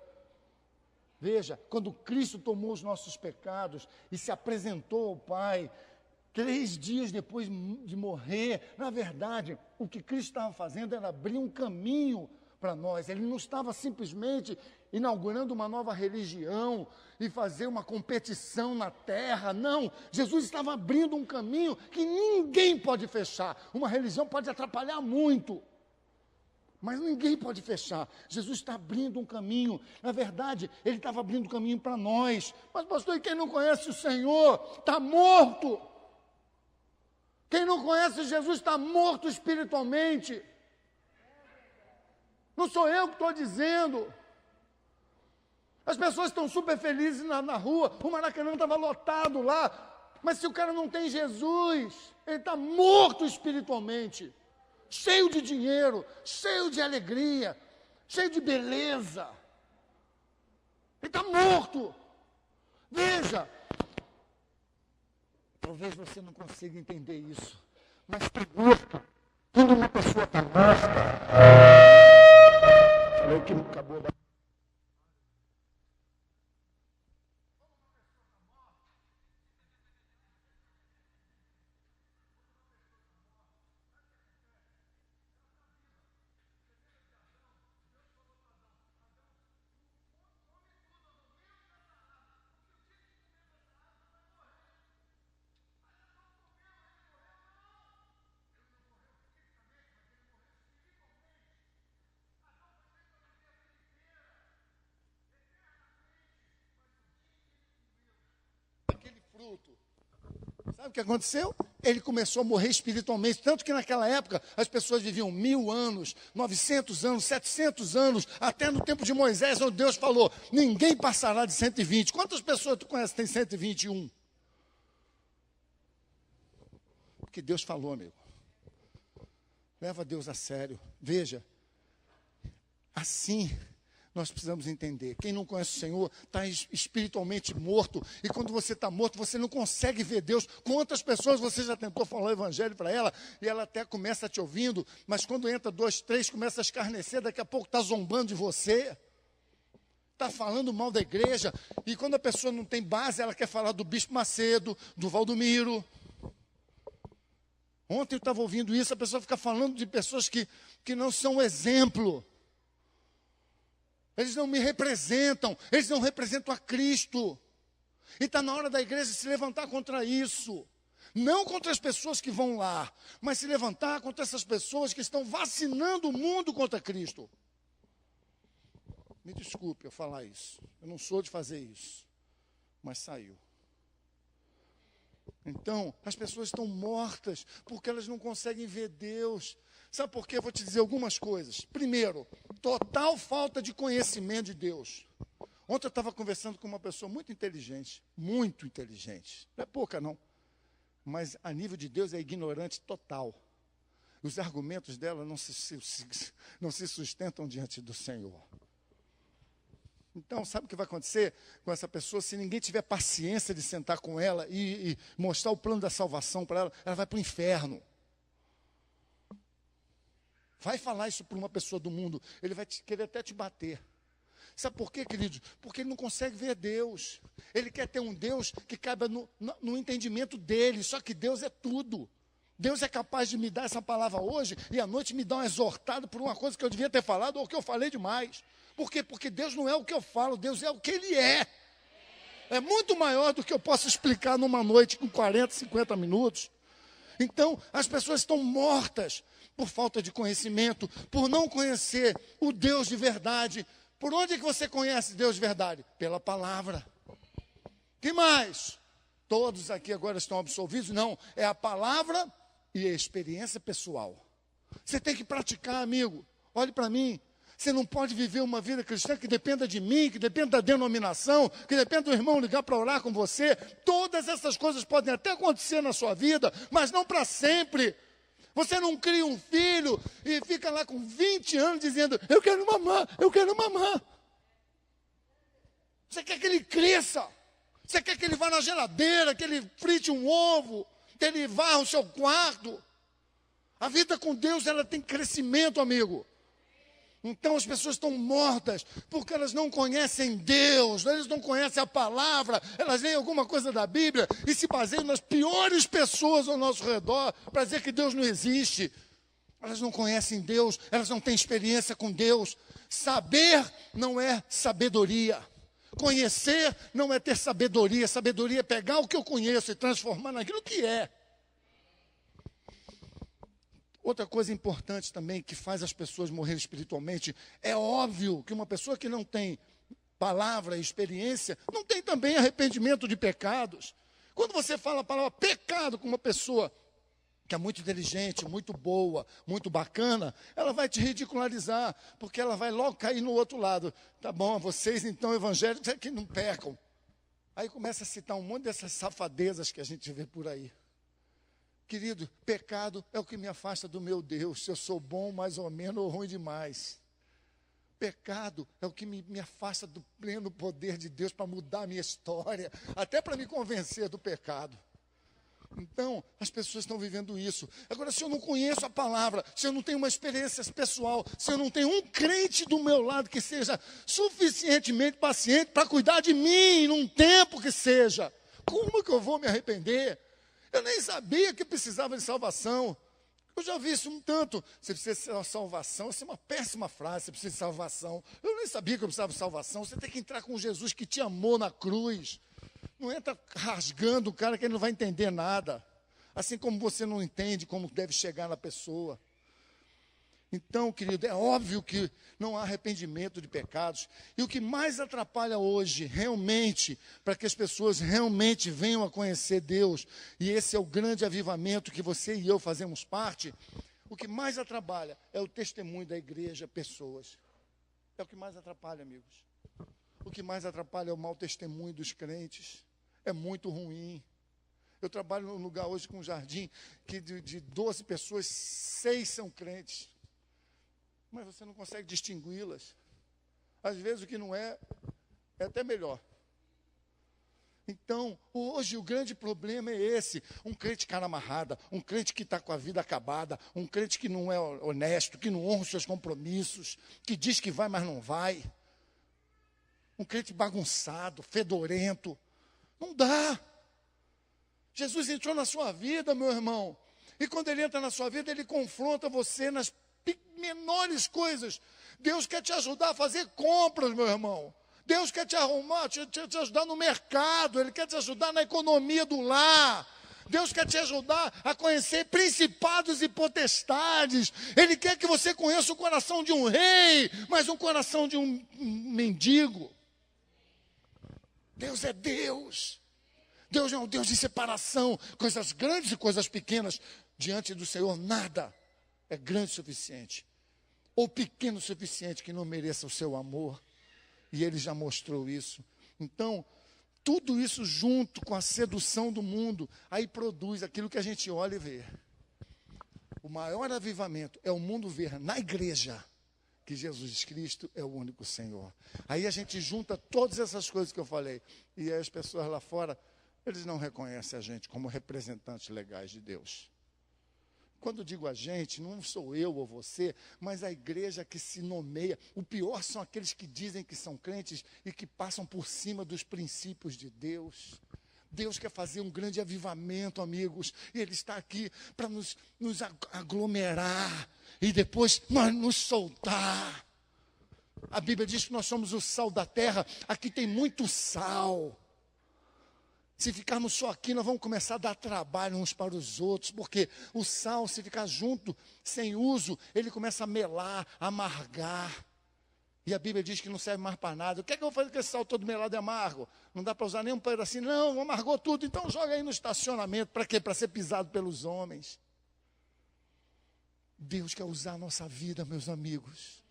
Veja, quando Cristo tomou os nossos pecados e se apresentou ao Pai, 3 dias depois de morrer, na verdade, o que Cristo estava fazendo era abrir um caminho para nós. Ele não estava simplesmente inaugurando uma nova religião e fazer uma competição na terra, não. Jesus estava abrindo um caminho que ninguém pode fechar. Uma religião pode atrapalhar muito, mas ninguém pode fechar. Jesus está abrindo um caminho. Na verdade, Ele estava abrindo um caminho para nós. Mas pastor, e quem não conhece o Senhor está morto. Quem não conhece Jesus está morto espiritualmente. Não sou eu que estou dizendo. As pessoas estão super felizes na rua, o Maracanã estava lotado lá, mas se o cara não tem Jesus, ele está morto espiritualmente. cheio de dinheiro, cheio de alegria, cheio de beleza. Ele está morto. Veja, talvez você não consiga entender isso, mas está morto. Quando uma pessoa está morta, falei que não acabou da... fruto. Sabe o que aconteceu? Ele começou a morrer espiritualmente, tanto que naquela época as pessoas viviam 1000 anos, 900 anos, 700 anos, até no tempo de Moisés, onde Deus falou, ninguém passará de 120. Quantas pessoas tu conhece que tem 121? Porque Deus falou, amigo. Leva Deus a sério. Veja, assim nós precisamos entender. Quem não conhece o Senhor está espiritualmente morto. E quando você está morto, você não consegue ver Deus. Quantas pessoas você já tentou falar o evangelho para ela, e ela até começa te ouvindo, mas quando entra 2, 3, começa a escarnecer, daqui a pouco está zombando de você. Está falando mal da igreja. E quando a pessoa não tem base, ela quer falar do Bispo Macedo, do Valdomiro. Ontem eu estava ouvindo isso, a pessoa fica falando de pessoas que não são exemplo. Eles não me representam, eles não representam a Cristo. E está na hora da igreja se levantar contra isso. Não contra as pessoas que vão lá, mas se levantar contra essas pessoas que estão vacinando o mundo contra Cristo. Me desculpe eu falar isso, eu não sou de fazer isso, mas saiu. Então, as pessoas estão mortas porque elas não conseguem ver Deus. Sabe por quê? Eu vou te dizer algumas coisas. Primeiro, total falta de conhecimento de Deus. Ontem eu estava conversando com uma pessoa muito inteligente. Não é pouca, não. Mas a nível de Deus é ignorante total. Os argumentos dela não se sustentam diante do Senhor. Então, sabe o que vai acontecer com essa pessoa? Se ninguém tiver paciência de sentar com ela e mostrar o plano da salvação para ela, ela vai para o inferno. Vai falar isso para uma pessoa do mundo, ele vai querer até te bater. Sabe por quê, queridos? Porque ele não consegue ver Deus. Ele quer ter um Deus que caiba no entendimento dele, só que Deus é tudo. Deus é capaz de me dar essa palavra hoje e à noite me dar uma exortada por uma coisa que eu devia ter falado ou que eu falei demais. Por quê? Porque Deus não é o que eu falo, Deus é o que Ele é. É muito maior do que eu posso explicar numa noite com 40, 50 minutos. Então, as pessoas estão mortas por falta de conhecimento, por não conhecer o Deus de verdade. Por onde é que você conhece Deus de verdade? Pela palavra. Que mais? Todos aqui agora estão absolvidos? Não, é a palavra e a experiência pessoal. Você tem que praticar, amigo. Olhe para mim. Você não pode viver uma vida cristã que dependa de mim, que dependa da denominação, que dependa do irmão ligar para orar com você. Todas essas coisas podem até acontecer na sua vida, mas não para sempre. Você não cria um filho e fica lá com 20 anos dizendo, eu quero mamar, eu quero mamar. Você quer que ele cresça. Você quer que ele vá na geladeira, que ele frite um ovo, que ele vá ao seu quarto. A vida com Deus, ela tem crescimento, amigo. Então as pessoas estão mortas porque elas não conhecem Deus, elas não conhecem a palavra, elas leem alguma coisa da Bíblia e se baseiam nas piores pessoas ao nosso redor para dizer que Deus não existe. Elas não conhecem Deus, elas não têm experiência com Deus. Saber não é sabedoria. Conhecer não é ter sabedoria. Sabedoria é pegar o que eu conheço e transformar naquilo que é. Outra coisa importante também que faz as pessoas morrerem espiritualmente, é óbvio que uma pessoa que não tem palavra e experiência, não tem também arrependimento de pecados. Quando você fala a palavra pecado com uma pessoa que é muito inteligente, muito boa, muito bacana, ela vai te ridicularizar, porque ela vai logo cair no outro lado. Tá bom, vocês então evangélicos é que não pecam. Aí começa a citar um monte dessas safadezas que a gente vê por aí. Querido, pecado é o que me afasta do meu Deus, se eu sou bom mais ou menos ou ruim demais. Pecado é o que me afasta do pleno poder de Deus para mudar a minha história, até para me convencer do pecado. Então, as pessoas estão vivendo isso. Agora, se eu não conheço a palavra, se eu não tenho uma experiência pessoal, se eu não tenho um crente do meu lado que seja suficientemente paciente para cuidar de mim num tempo que seja, como que eu vou me arrepender? Eu nem sabia que precisava de salvação. Eu já vi isso um tanto. Você precisa de salvação, isso é uma péssima frase, você precisa de salvação. Eu nem sabia que eu precisava de salvação. Você tem que entrar com Jesus que te amou na cruz. Não entra rasgando o cara que ele não vai entender nada. Assim como você não entende como deve chegar na pessoa. Então, querido, é óbvio que não há arrependimento de pecados. E o que mais atrapalha hoje, realmente, para que as pessoas realmente venham a conhecer Deus, e esse é o grande avivamento que você e eu fazemos parte, o que mais atrapalha é o testemunho da igreja, pessoas. É o que mais atrapalha, amigos. O que mais atrapalha é o mau testemunho dos crentes. É muito ruim. Eu trabalho num lugar hoje com um jardim que de 12 pessoas, 6 são crentes. Mas você não consegue distingui-las. Às vezes o que não é até melhor. Então, hoje o grande problema é esse. Um crente cara amarrada, um crente que está com a vida acabada, um crente que não é honesto, que não honra os seus compromissos, que diz que vai, mas não vai. Um crente bagunçado, fedorento. Não dá. Jesus entrou na sua vida, meu irmão. E quando ele entra na sua vida, ele confronta você nas menores coisas. Deus quer te ajudar a fazer compras, meu irmão. Deus quer te arrumar, te ajudar no mercado. Ele quer te ajudar na economia do lar. Deus quer te ajudar a conhecer principados e potestades. Ele quer que você conheça o coração de um rei, mas o coração de um mendigo. Deus é Deus. Deus é um Deus de separação. Coisas grandes e coisas pequenas. Diante do Senhor, nada é grande o suficiente, ou pequeno o suficiente que não mereça o seu amor, e ele já mostrou isso. Então, tudo isso junto com a sedução do mundo, aí produz aquilo que a gente olha e vê. O maior avivamento é o mundo ver na igreja que Jesus Cristo é o único Senhor. Aí a gente junta todas essas coisas que eu falei, e aí as pessoas lá fora, eles não reconhecem a gente como representantes legais de Deus. Quando digo a gente, não sou eu ou você, mas a igreja que se nomeia. O pior são aqueles que dizem que são crentes e que passam por cima dos princípios de Deus. Deus quer fazer um grande avivamento, amigos, e Ele está aqui para nos aglomerar e depois nós nos soltar. A Bíblia diz que nós somos o sal da terra, aqui tem muito sal. Se ficarmos só aqui, nós vamos começar a dar trabalho uns para os outros, porque o sal, se ficar junto, sem uso, ele começa a melar, a amargar. E a Bíblia diz que não serve mais para nada. O que é que eu vou fazer com esse sal todo melado e amargo? Não dá para usar nem um pedacinho? Não, amargou tudo. Então joga aí no estacionamento. Para quê? Para ser pisado pelos homens. Deus quer usar a nossa vida, meus amigos.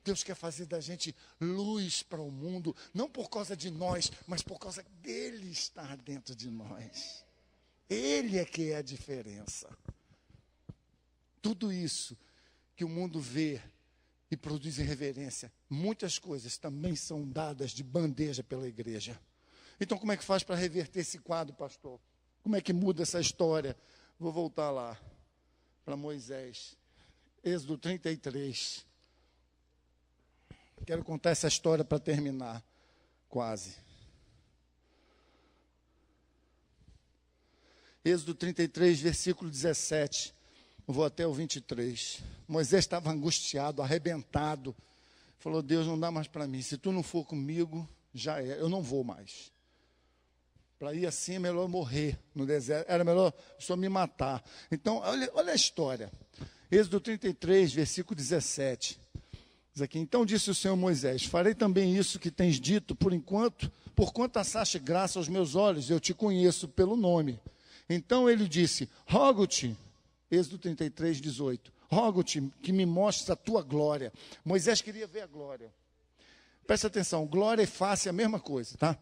Deus quer fazer da gente luz para o mundo, não por causa de nós, mas por causa dele estar dentro de nós. Ele é que é a diferença. Tudo isso que o mundo vê e produz reverência, muitas coisas também são dadas de bandeja pela igreja. Então como é que faz para reverter esse quadro, pastor? Como é que muda essa história? Vou voltar lá, para Moisés. Êxodo 33. Quero contar essa história para terminar, quase. Êxodo 33, versículo 17. Vou até o 23. Moisés estava angustiado, arrebentado. Falou, Deus, não dá mais para mim. Se tu não for comigo, já é. Eu não vou mais. Para ir assim é melhor morrer no deserto. Era melhor só me matar. Então, olha a história. Êxodo 33, versículo 17. Diz aqui, então disse o Senhor Moisés, farei também isso que tens dito, porquanto achaste graça aos meus olhos, eu te conheço pelo nome. Então ele disse, rogo-te, Êxodo 33, 18, rogo-te que me mostres a tua glória. Moisés queria ver a glória. Presta atenção, glória e face é a mesma coisa, tá?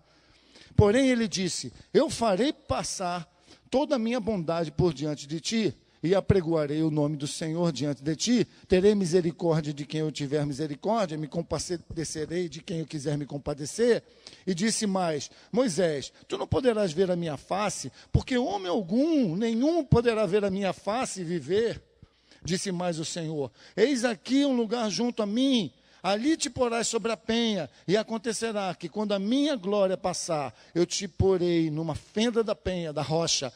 Porém ele disse, eu farei passar toda a minha bondade por diante de ti, e apregoarei o nome do Senhor diante de ti, terei misericórdia de quem eu tiver misericórdia, me compadecerei de quem eu quiser me compadecer. E disse mais, Moisés, tu não poderás ver a minha face, porque homem algum, nenhum poderá ver a minha face e viver. Disse mais o Senhor, eis aqui um lugar junto a mim, ali te porás sobre a penha, e acontecerá que quando a minha glória passar, eu te porei numa fenda da penha, da rocha,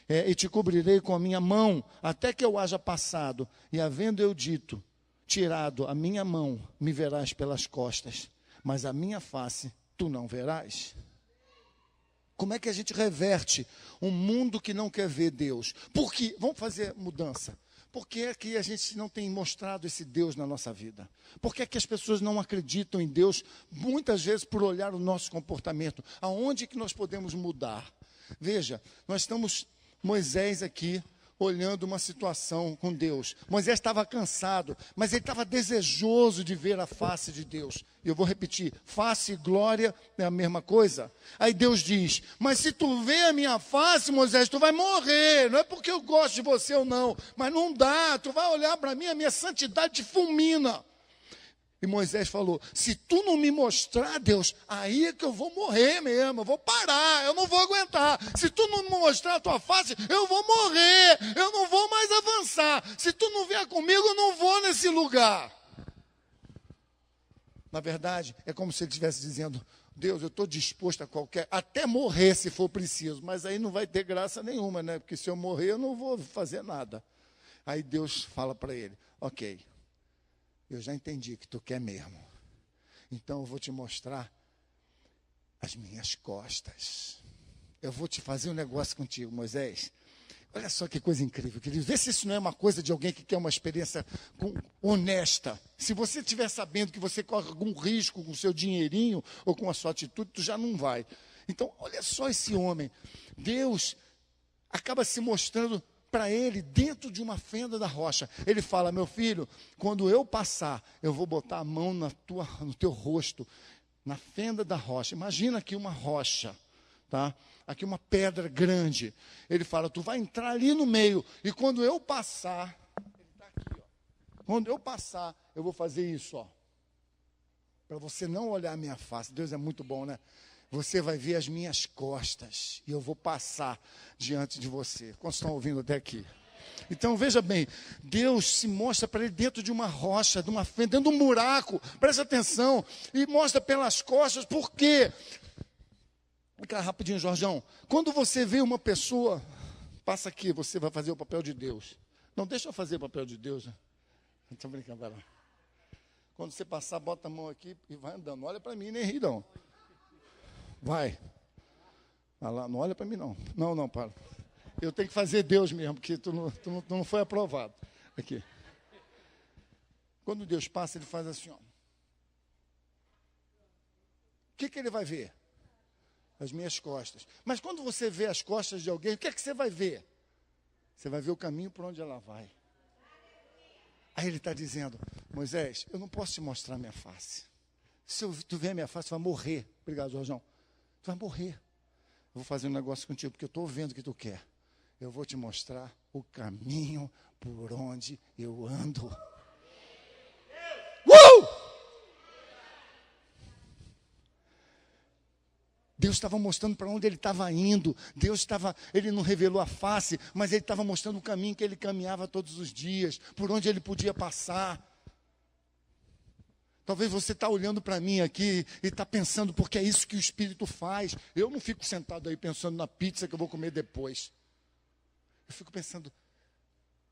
e te cobrirei com a minha mão, até que eu haja passado, e havendo eu dito, tirado a minha mão, me verás pelas costas, mas a minha face tu não verás. Como é que a gente reverte um mundo que não quer ver Deus? Porque, vamos fazer mudança. Por que é que a gente não tem mostrado esse Deus na nossa vida? Por que é que as pessoas não acreditam em Deus, muitas vezes por olhar o nosso comportamento? Aonde que nós podemos mudar? Veja, nós estamos, Moisés aqui, olhando uma situação com Deus. Moisés estava cansado, mas ele estava desejoso de ver a face de Deus. Eu vou repetir, face e glória é a mesma coisa. Aí Deus diz, mas se tu vê a minha face, Moisés, tu vai morrer. Não é porque eu gosto de você ou não, mas não dá, tu vai olhar para mim, a minha santidade te fulmina. E Moisés falou, se tu não me mostrar, Deus, aí é que eu vou morrer mesmo, eu vou parar, eu não vou aguentar. Se tu não me mostrar a tua face, eu vou morrer, eu não vou mais avançar. Se tu não vier comigo, eu não vou nesse lugar. Na verdade, é como se ele estivesse dizendo, Deus, eu estou disposto a qualquer, até morrer se for preciso, mas aí não vai ter graça nenhuma, né? Porque se eu morrer, eu não vou fazer nada. Aí Deus fala para ele, ok, eu já entendi que tu quer mesmo. Então eu vou te mostrar as minhas costas. Eu vou te fazer um negócio contigo, Moisés. Olha só que coisa incrível, querido. Vê se isso não é uma coisa de alguém que quer uma experiência honesta. Se você estiver sabendo que você corre algum risco com o seu dinheirinho ou com a sua atitude, tu já não vai. Então, olha só esse homem. Deus acaba se mostrando para ele dentro de uma fenda da rocha. Ele fala, meu filho, quando eu passar, eu vou botar a mão no teu rosto, na fenda da rocha. Imagina aqui uma rocha, tá? Aqui uma pedra grande. Ele fala, tu vai entrar ali no meio, e quando eu passar, ele está aqui, ó. Quando eu passar, eu vou fazer isso, ó. Para você não olhar a minha face. Deus é muito bom, né? Você vai ver as minhas costas e eu vou passar diante de você. Quantos estão ouvindo até aqui? Então, veja bem, Deus se mostra para ele dentro de uma rocha, de uma fenda, dentro de um buraco. Presta atenção. E mostra pelas costas, por quê? Vem cá rapidinho, Jorjão. Quando você vê uma pessoa, passa aqui, você vai fazer o papel de Deus. Não, deixa eu fazer o papel de Deus. Né? Estou brincando, vai lá. Quando você passar, bota a mão aqui e vai andando. Não olha para mim, nem ri, não. Vai lá, não olha para mim não. Não, para. Eu tenho que fazer Deus mesmo, porque tu não foi aprovado. Aqui. Quando Deus passa, ele faz assim, ó. O que ele vai ver? As minhas costas. Mas quando você vê as costas de alguém, o que é que você vai ver? Você vai ver o caminho por onde ela vai. Aí ele está dizendo, Moisés, eu não posso te mostrar minha face. Se tu ver a minha face, tu vai morrer. Obrigado, Jorjão. Tu vai morrer. Eu vou fazer um negócio contigo, porque eu estou vendo o que tu quer. Eu vou te mostrar o caminho por onde eu ando. Deus estava mostrando para onde ele estava indo. Ele não revelou a face, mas ele estava mostrando o caminho que ele caminhava todos os dias, por onde ele podia passar. Talvez você está olhando para mim aqui e está pensando, porque é isso que o Espírito faz. Eu não fico sentado aí pensando na pizza que eu vou comer depois. Eu fico pensando,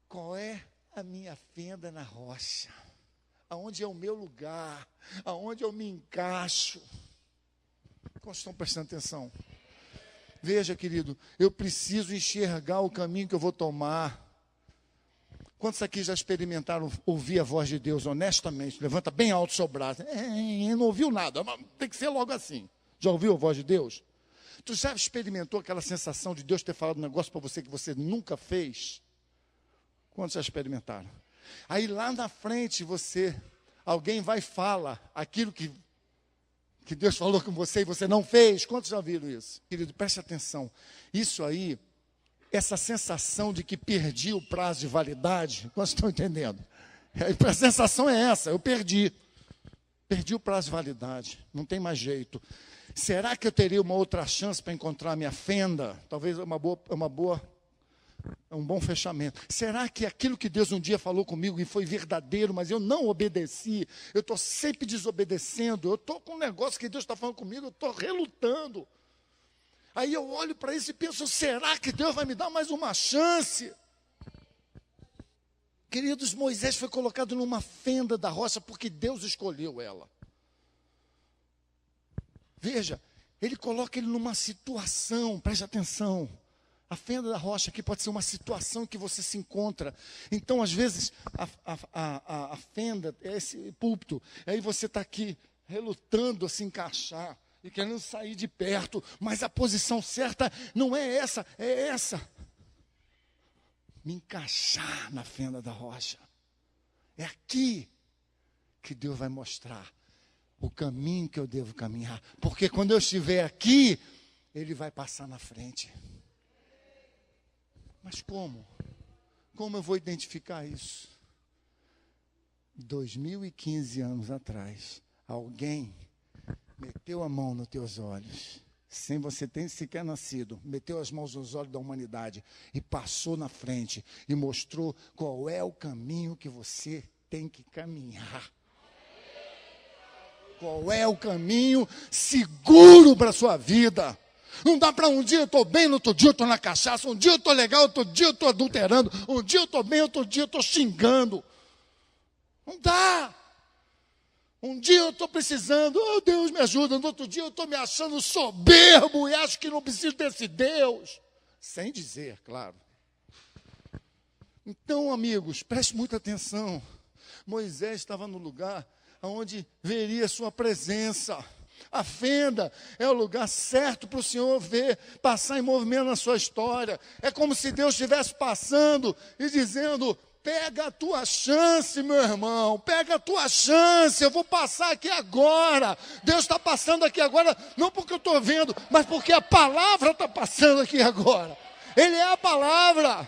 qual é a minha fenda na rocha? Aonde é o meu lugar? Aonde eu me encaixo? Quantos estão prestando atenção? Veja, querido, eu preciso enxergar o caminho que eu vou tomar. Quantos aqui já experimentaram ouvir a voz de Deus honestamente? Levanta bem alto o seu braço. Não ouviu nada, mas tem que ser logo assim. Já ouviu a voz de Deus? Tu já experimentou aquela sensação de Deus ter falado um negócio para você que você nunca fez? Quantos já experimentaram? Aí lá na frente alguém vai e fala aquilo que Deus falou com você e você não fez. Quantos já viram isso? Querido, preste atenção. Isso aí essa sensação de que perdi o prazo de validade, vocês estão entendendo? A sensação é essa, eu perdi o prazo de validade, não tem mais jeito. Será que eu teria uma outra chance para encontrar a minha fenda? Talvez um bom fechamento. Será que aquilo que Deus um dia falou comigo e foi verdadeiro, mas eu não obedeci, eu estou sempre desobedecendo, eu estou com um negócio que Deus está falando comigo, eu estou relutando. Aí eu olho para isso e penso, será que Deus vai me dar mais uma chance? Queridos, Moisés foi colocado numa fenda da rocha porque Deus escolheu ela. Veja, ele coloca ele numa situação, preste atenção. A fenda da rocha aqui pode ser uma situação em que você se encontra. Então, às vezes, a fenda é esse púlpito. Aí você está aqui relutando a se encaixar e querendo sair de perto. Mas a posição certa não é essa, é essa. Me encaixar na fenda da rocha. É aqui que Deus vai mostrar o caminho que eu devo caminhar. Porque quando eu estiver aqui, Ele vai passar na frente. Mas como? Como eu vou identificar isso? 2015 anos atrás, alguém meteu a mão nos teus olhos, sem você ter sequer nascido, meteu as mãos nos olhos da humanidade e passou na frente e mostrou qual é o caminho que você tem que caminhar. Qual é o caminho seguro para a sua vida? Não dá para um dia eu estou bem, no outro dia eu estou na cachaça, um dia eu estou legal, outro dia eu estou adulterando, um dia eu estou bem, outro dia eu estou xingando. Não dá. Um dia eu estou precisando, oh Deus me ajuda, no outro dia eu estou me achando soberbo e acho que não preciso desse Deus. Sem dizer, claro. Então, amigos, preste muita atenção. Moisés estava no lugar onde veria sua presença. A fenda é o lugar certo para o Senhor ver, passar em movimento na sua história. É como se Deus estivesse passando e dizendo, pega a tua chance, meu irmão, pega a tua chance, eu vou passar aqui agora. Deus está passando aqui agora, não porque eu estou vendo, mas porque a palavra está passando aqui agora. Ele é a palavra.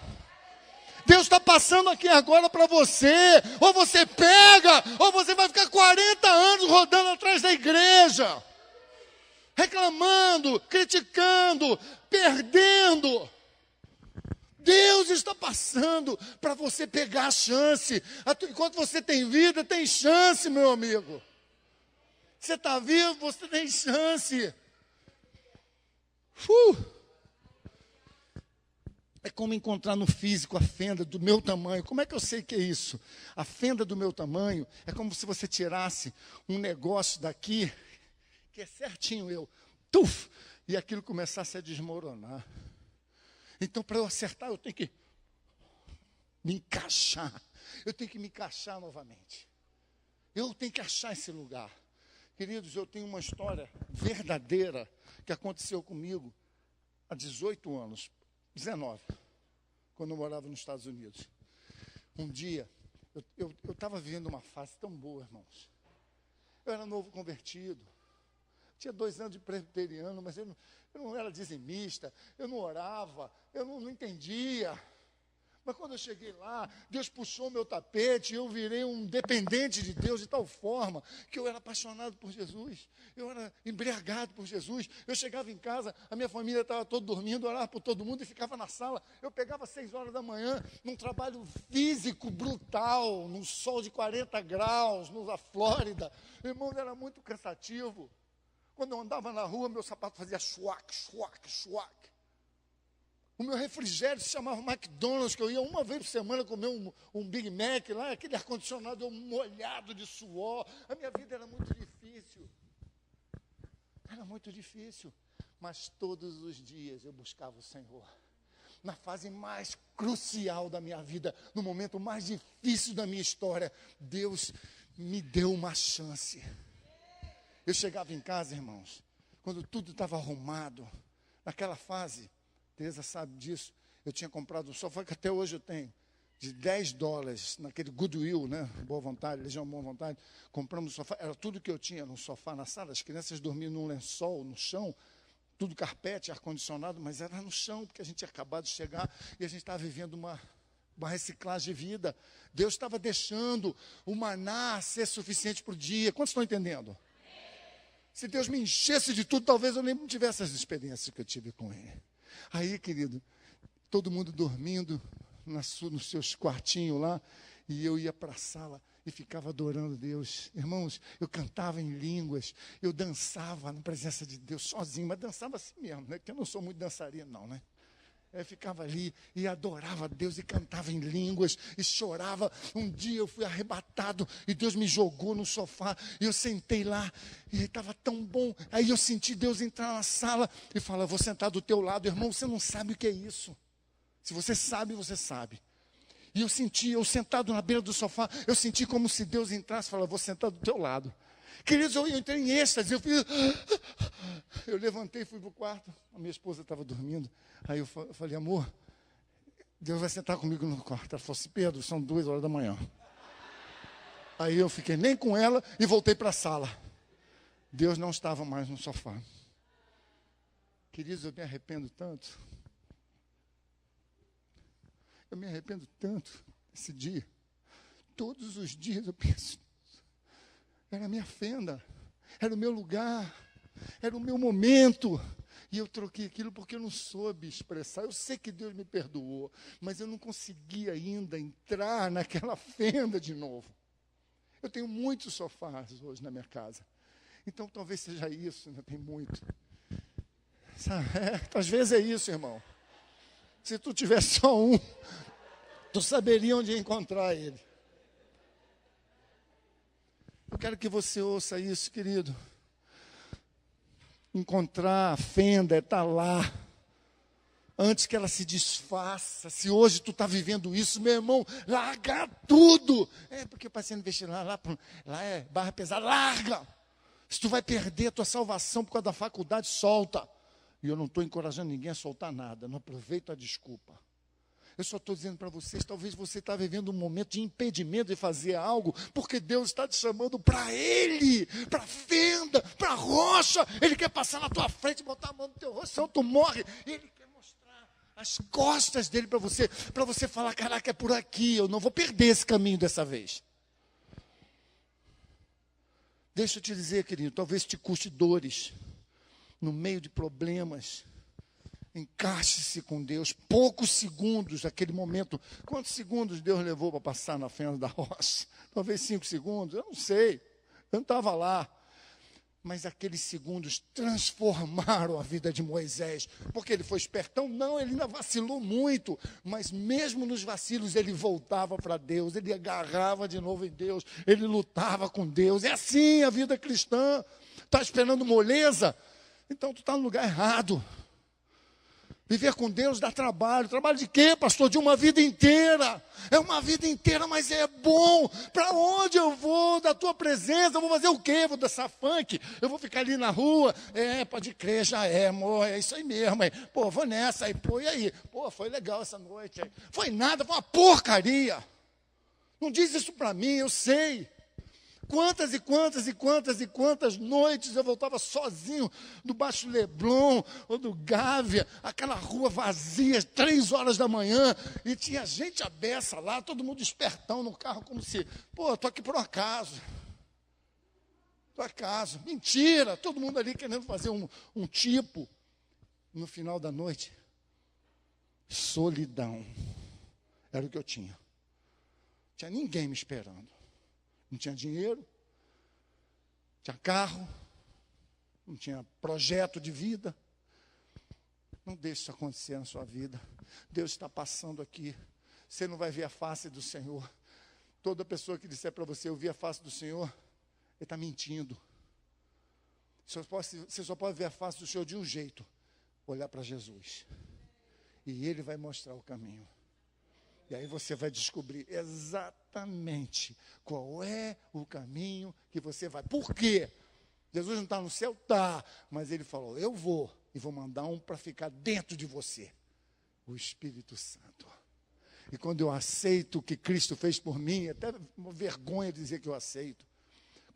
Deus está passando aqui agora para você. Ou você pega, ou você vai ficar 40 anos rodando atrás da igreja. Reclamando, criticando, perdendo. Deus está passando para você pegar a chance. Enquanto você tem vida, tem chance, meu amigo. Você está vivo, você tem chance. É como encontrar no físico a fenda do meu tamanho. Como é que eu sei que é isso? A fenda do meu tamanho é como se você tirasse um negócio daqui, que é certinho e aquilo começasse a desmoronar. Então, para eu acertar, eu tenho que me encaixar. Eu tenho que me encaixar novamente. Eu tenho que achar esse lugar. Queridos, eu tenho uma história verdadeira que aconteceu comigo há 18 anos. 19, quando eu morava nos Estados Unidos. Um dia, eu estava vivendo uma fase tão boa, irmãos. Eu era novo convertido. Tinha 2 anos de presbiteriano, mas eu não era dizimista, eu não orava, eu não entendia. Mas quando eu cheguei lá, Deus puxou meu tapete, eu virei um dependente de Deus de tal forma que eu era apaixonado por Jesus, eu era embriagado por Jesus. Eu chegava em casa, a minha família estava toda dormindo, eu orava por todo mundo e ficava na sala. Eu pegava 6 horas da manhã, num trabalho físico brutal, num sol de 40 graus, na Flórida. Irmão, era muito cansativo. Quando eu andava na rua, meu sapato fazia chuac, chuac, chuac. O meu refrigério se chamava McDonald's, que eu ia uma vez por semana comer um Big Mac lá, aquele ar-condicionado eu molhado de suor. A minha vida era muito difícil. Era muito difícil. Mas todos os dias eu buscava o Senhor. Na fase mais crucial da minha vida, no momento mais difícil da minha história, Deus me deu uma chance. Eu chegava em casa, irmãos, quando tudo estava arrumado, naquela fase, Teresa sabe disso, eu tinha comprado um sofá que até hoje eu tenho, de $10, naquele Goodwill, né? Boa Vontade, Legião Boa Vontade. Compramos um sofá, era tudo que eu tinha, num sofá na sala, as crianças dormiam num lençol, no chão, tudo carpete, ar-condicionado, mas era no chão, porque a gente tinha acabado de chegar e a gente estava vivendo uma reciclagem de vida. Deus estava deixando o maná ser suficiente para o dia. Quantos estão entendendo? Se Deus me enchesse de tudo, talvez eu nem tivesse as experiências que eu tive com Ele. Aí, querido, todo mundo dormindo nos seus quartinhos lá, e eu ia para a sala e ficava adorando Deus. Irmãos, eu cantava em línguas, eu dançava na presença de Deus sozinho, mas dançava assim mesmo, né? Porque eu não sou muito dançarino, não, né? Eu ficava ali e adorava a Deus e cantava em línguas e chorava. Um dia eu fui arrebatado e Deus me jogou no sofá e eu sentei lá e estava tão bom. Aí eu senti Deus entrar na sala e falar: vou sentar do teu lado. Irmão, você não sabe o que é isso. Se você sabe, você sabe. E eu sentado na beira do sofá, eu senti como se Deus entrasse e falasse: vou sentar do teu lado. Queridos, eu entrei em êxtase, eu levantei e fui para o quarto. A minha esposa estava dormindo. Aí eu falei: amor, Deus vai sentar comigo no quarto. Ela falou assim: Pedro, são 2 horas da manhã. Aí eu fiquei nem com ela e voltei para a sala. Deus não estava mais no sofá. Queridos, eu me arrependo tanto. Eu me arrependo tanto desse dia. Todos os dias eu penso: era a minha fenda, era o meu lugar, era o meu momento. E eu troquei aquilo porque eu não soube expressar. Eu sei que Deus me perdoou, mas eu não consegui ainda entrar naquela fenda de novo. Eu tenho muitos sofás hoje na minha casa. Então talvez seja isso, né? Tem muito. Às vezes é isso, irmão. Se tu tivesse só um, tu saberia onde encontrar ele. Eu quero que você ouça isso, querido. Encontrar a fenda é estar lá, antes que ela se desfaça. Se hoje tu está vivendo isso, meu irmão, larga tudo. Porque eu passei no vestibular, lá é barra pesada, larga. Se tu vai perder a tua salvação por causa da faculdade, solta. E eu não estou encorajando ninguém a soltar nada, não aproveito a desculpa. Eu só estou dizendo para vocês, talvez você está vivendo um momento de impedimento de fazer algo, porque Deus está te chamando para Ele, para a fenda, para a rocha. Ele quer passar na tua frente, botar a mão no teu rosto, senão tu morre. Ele quer mostrar as costas dele para você falar: caraca, é por aqui, eu não vou perder esse caminho dessa vez. Deixa eu te dizer, querido, talvez te custe dores, no meio de problemas. Encaixe-se com Deus. Poucos segundos, aquele momento. Quantos segundos Deus levou para passar na fenda da rocha? Talvez 5 segundos, eu não sei. Eu não estava lá. Mas aqueles segundos transformaram a vida de Moisés. Porque ele foi espertão? Não, ele ainda vacilou muito. Mas mesmo nos vacilos, ele voltava para Deus. Ele agarrava de novo em Deus. Ele lutava com Deus. É assim a vida cristã. Está esperando moleza? Então tu está no lugar errado. Viver com Deus dá trabalho. Trabalho de quê, pastor? De uma vida inteira. É uma vida inteira, mas é bom. Para onde eu vou da tua presença? Eu vou fazer o quê? Vou dançar funk? Eu vou ficar ali na rua? Pode crer, já é, amor. É isso aí mesmo. Aí. Pô, vou nessa. Aí, pô, e aí? Pô, foi legal essa noite. Aí. Foi nada, foi uma porcaria. Não diz isso para mim, eu sei. Quantas e quantas e quantas e quantas noites eu voltava sozinho do Baixo Leblon ou do Gávea, aquela rua vazia, 3 horas da manhã, e tinha gente à beça lá, todo mundo espertão no carro, como se, pô, estou aqui por acaso. Por acaso. Mentira, todo mundo ali querendo fazer um tipo. No final da noite, solidão. Era o que eu tinha. Não tinha ninguém me esperando. Não tinha dinheiro, tinha carro, não tinha projeto de vida. Não deixe isso acontecer na sua vida. Deus está passando aqui. Você não vai ver a face do Senhor. Toda pessoa que disser para você: eu vi a face do Senhor, ele está mentindo. Você só pode ver a face do Senhor de um jeito: olhar para Jesus. E Ele vai mostrar o caminho. E aí você vai descobrir exatamente qual é o caminho que você vai. Por quê? Jesus não está no céu? Está. Mas Ele falou: eu vou e vou mandar um para ficar dentro de você. O Espírito Santo. E quando eu aceito o que Cristo fez por mim, até uma vergonha dizer que eu aceito.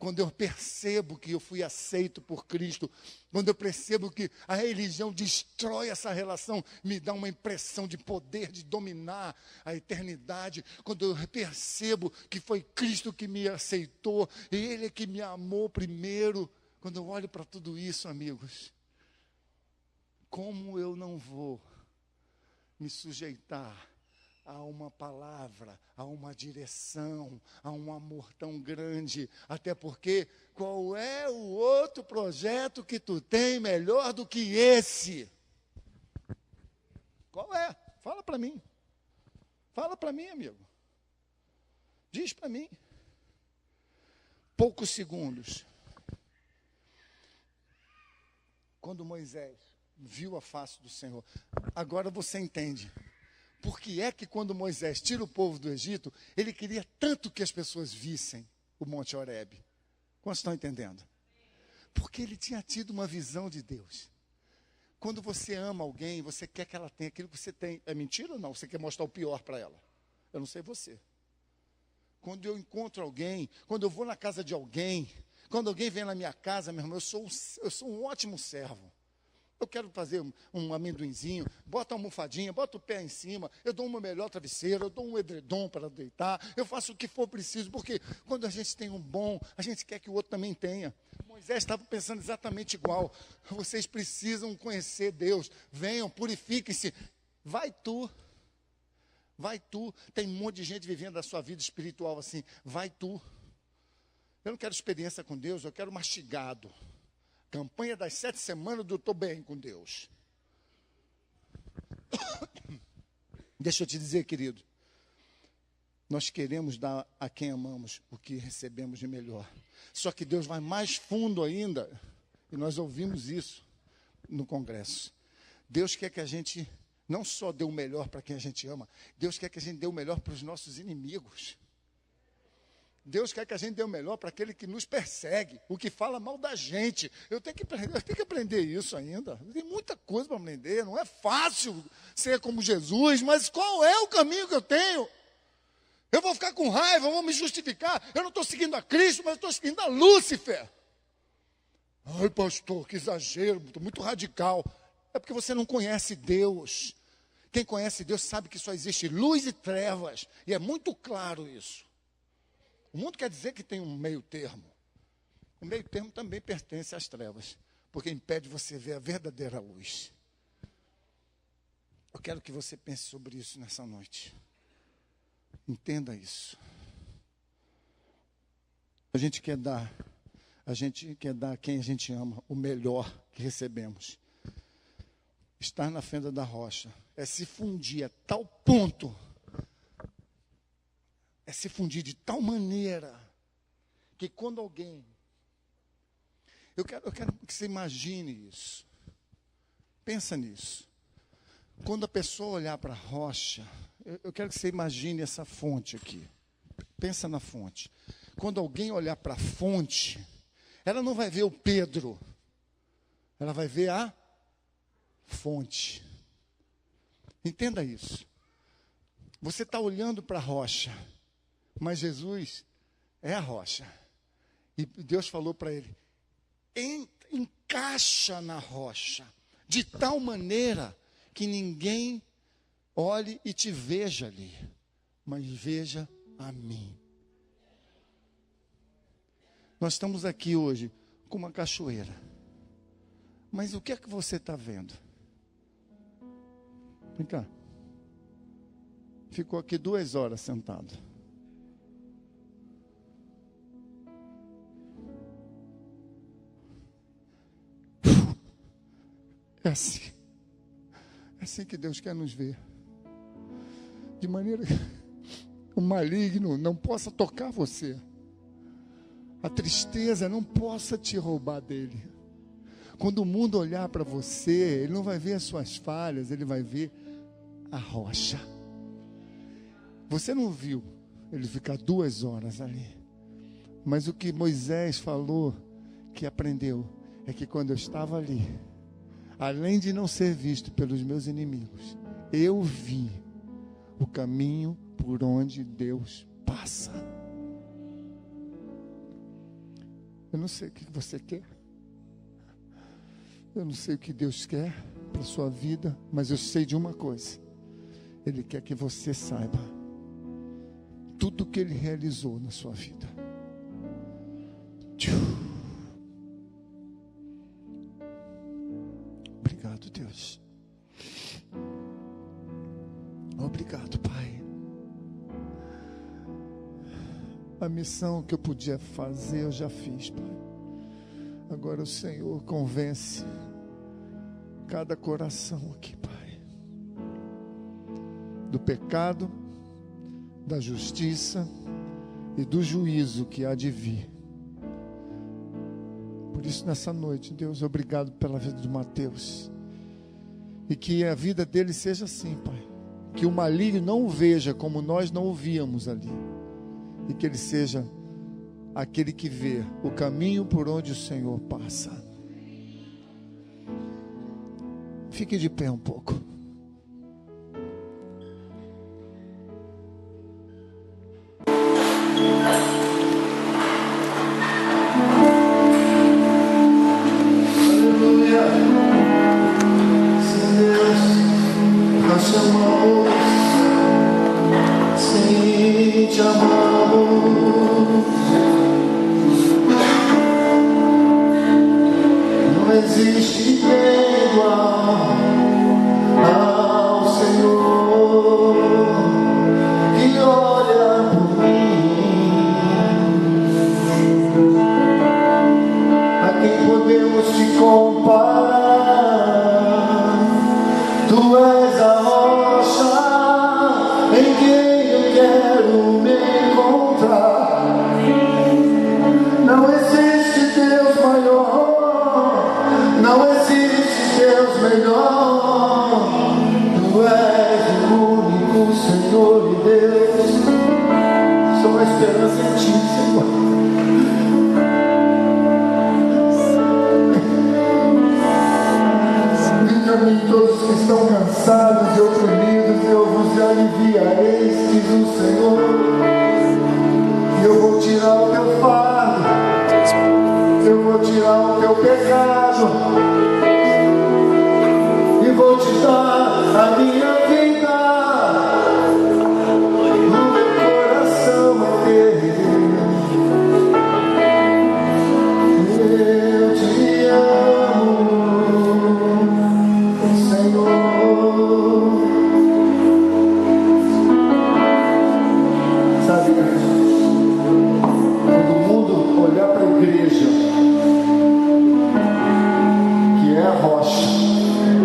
quando eu percebo que eu fui aceito por Cristo, quando eu percebo que a religião destrói essa relação, me dá uma impressão de poder, de dominar a eternidade, quando eu percebo que foi Cristo que me aceitou, Ele é que me amou primeiro, quando eu olho para tudo isso, amigos, como eu não vou me sujeitar a uma palavra, a uma direção, a um amor tão grande, até porque qual é o outro projeto que tu tem melhor do que esse? Qual é? Fala para mim. Fala para mim, amigo. Diz para mim. Poucos segundos. Quando Moisés viu a face do Senhor, agora você entende. Por que é que quando Moisés tira o povo do Egito, ele queria tanto que as pessoas vissem o Monte Horebe? Quantos estão entendendo? Porque ele tinha tido uma visão de Deus. Quando você ama alguém, você quer que ela tenha aquilo que você tem. É mentira ou não? Você quer mostrar o pior para ela? Eu não sei você. Quando eu encontro alguém, quando eu vou na casa de alguém, quando alguém vem na minha casa, meu irmão, eu sou um ótimo servo. Eu quero fazer um amendoinzinho, bota uma almofadinha, bota o pé em cima, eu dou uma melhor travesseiro, eu dou um edredom para deitar, eu faço o que for preciso, porque quando a gente tem um bom, a gente quer que o outro também tenha. Moisés estava pensando exatamente igual. Vocês precisam conhecer Deus, venham, purifiquem-se. Vai tu. Tem um monte de gente vivendo a sua vida espiritual assim, vai tu. Eu não quero experiência com Deus, eu quero mastigado. Campanha das 7 semanas do estou bem com Deus. Deixa eu te dizer, querido. Nós queremos dar a quem amamos o que recebemos de melhor. Só que Deus vai mais fundo ainda. E nós ouvimos isso no congresso. Deus quer que a gente não só dê o melhor para quem a gente ama. Deus quer que a gente dê o melhor para os nossos inimigos. Deus quer que a gente dê o melhor para aquele que nos persegue, o que fala mal da gente. Eu tenho que aprender isso ainda. Tem muita coisa para aprender. Não é fácil ser como Jesus, mas qual é o caminho que eu tenho? Eu vou ficar com raiva, eu vou me justificar. Eu não estou seguindo a Cristo, mas estou seguindo a Lúcifer. Ai, pastor, que exagero, muito radical. É porque você não conhece Deus. Quem conhece Deus sabe que só existe luz e trevas. E é muito claro isso. O mundo quer dizer que tem um meio termo. O meio termo também pertence às trevas, porque impede você ver a verdadeira luz. Eu quero que você pense sobre isso nessa noite. Entenda isso. A gente quer dar a quem a gente ama o melhor que recebemos. Estar na fenda da rocha é se fundir a tal ponto, é se fundir de tal maneira que quando alguém... Eu quero que você imagine isso. Pensa nisso. Quando a pessoa olhar para a rocha, eu quero que você imagine essa fonte aqui. Pensa na fonte. Quando alguém olhar para a fonte, ela não vai ver o Pedro. Ela vai ver a fonte. Entenda isso. Você está olhando para a rocha, mas Jesus é a rocha. E Deus falou para ele, encaixa na rocha, de tal maneira que ninguém olhe e te veja ali, mas veja a mim. Nós estamos aqui hoje com uma cachoeira, mas o que é que você está vendo? Vem cá. Ficou aqui 2 horas sentado. É assim que Deus quer nos ver. De maneira que o maligno não possa tocar você. A tristeza não possa te roubar dele. Quando o mundo olhar para você, ele não vai ver as suas falhas, ele vai ver a rocha. Você não viu ele ficar 2 horas ali. Mas o que Moisés falou, que aprendeu, é que quando eu estava ali, além de não ser visto pelos meus inimigos, eu vi o caminho por onde Deus passa. Eu não sei o que você quer. Eu não sei o que Deus quer para a sua vida, mas eu sei de uma coisa. Ele quer que você saiba tudo o que Ele realizou na sua vida. Obrigado, Deus. Obrigado, Pai. A missão que eu podia fazer, eu já fiz, Pai. Agora o Senhor convence cada coração aqui, Pai, do pecado, da justiça e do juízo que há de vir. Por isso, nessa noite, Deus, obrigado pela vida de Mateus. E que a vida dele seja assim, Pai. Que o maligno não o veja como nós não o víamos ali. E que ele seja aquele que vê o caminho por onde o Senhor passa. Fique de pé um pouco. Aleluia. Sim, Deus, nós te amamos. Sim, te amamos. Não existe igual ao Senhor que olha por mim. A quem podemos te comparar? Tu és a rocha em quem eu quero me encontrar. Não existe Deus maior, não existe Deus melhor. Tu és o único Senhor e Deus. Sou a esperança em ti, Senhor. Vinde a mim todos que estão cansados e oprimidos, eu vos aliviarei, diz o Senhor. E eu vou tirar o teu fardo, eu vou tirar o teu pecado e vou te dar a minha vida. O meu coração é teu. Eu te amo, Senhor. Sabe, quando o mundo olhar para a igreja, que é a rocha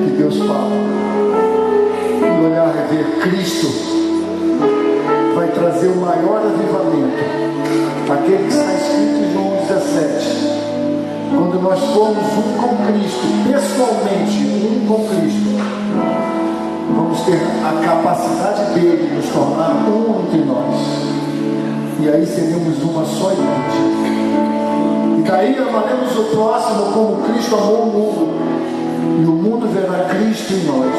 que Deus fala, e olhar e ver Cristo, vai trazer o maior avivamento. Aquele que está escrito em João 17. Quando nós formos um com Cristo, pessoalmente um com Cristo, vamos ter a capacidade dele de nos tornar um entre nós. E aí seremos uma só igreja. E daí amaremos o próximo como Cristo amou o mundo. E o mundo verá Cristo em nós.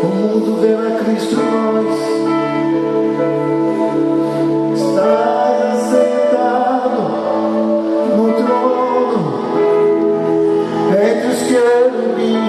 O mundo verá Cristo em nós. Estás assentado no trono entre os querubins.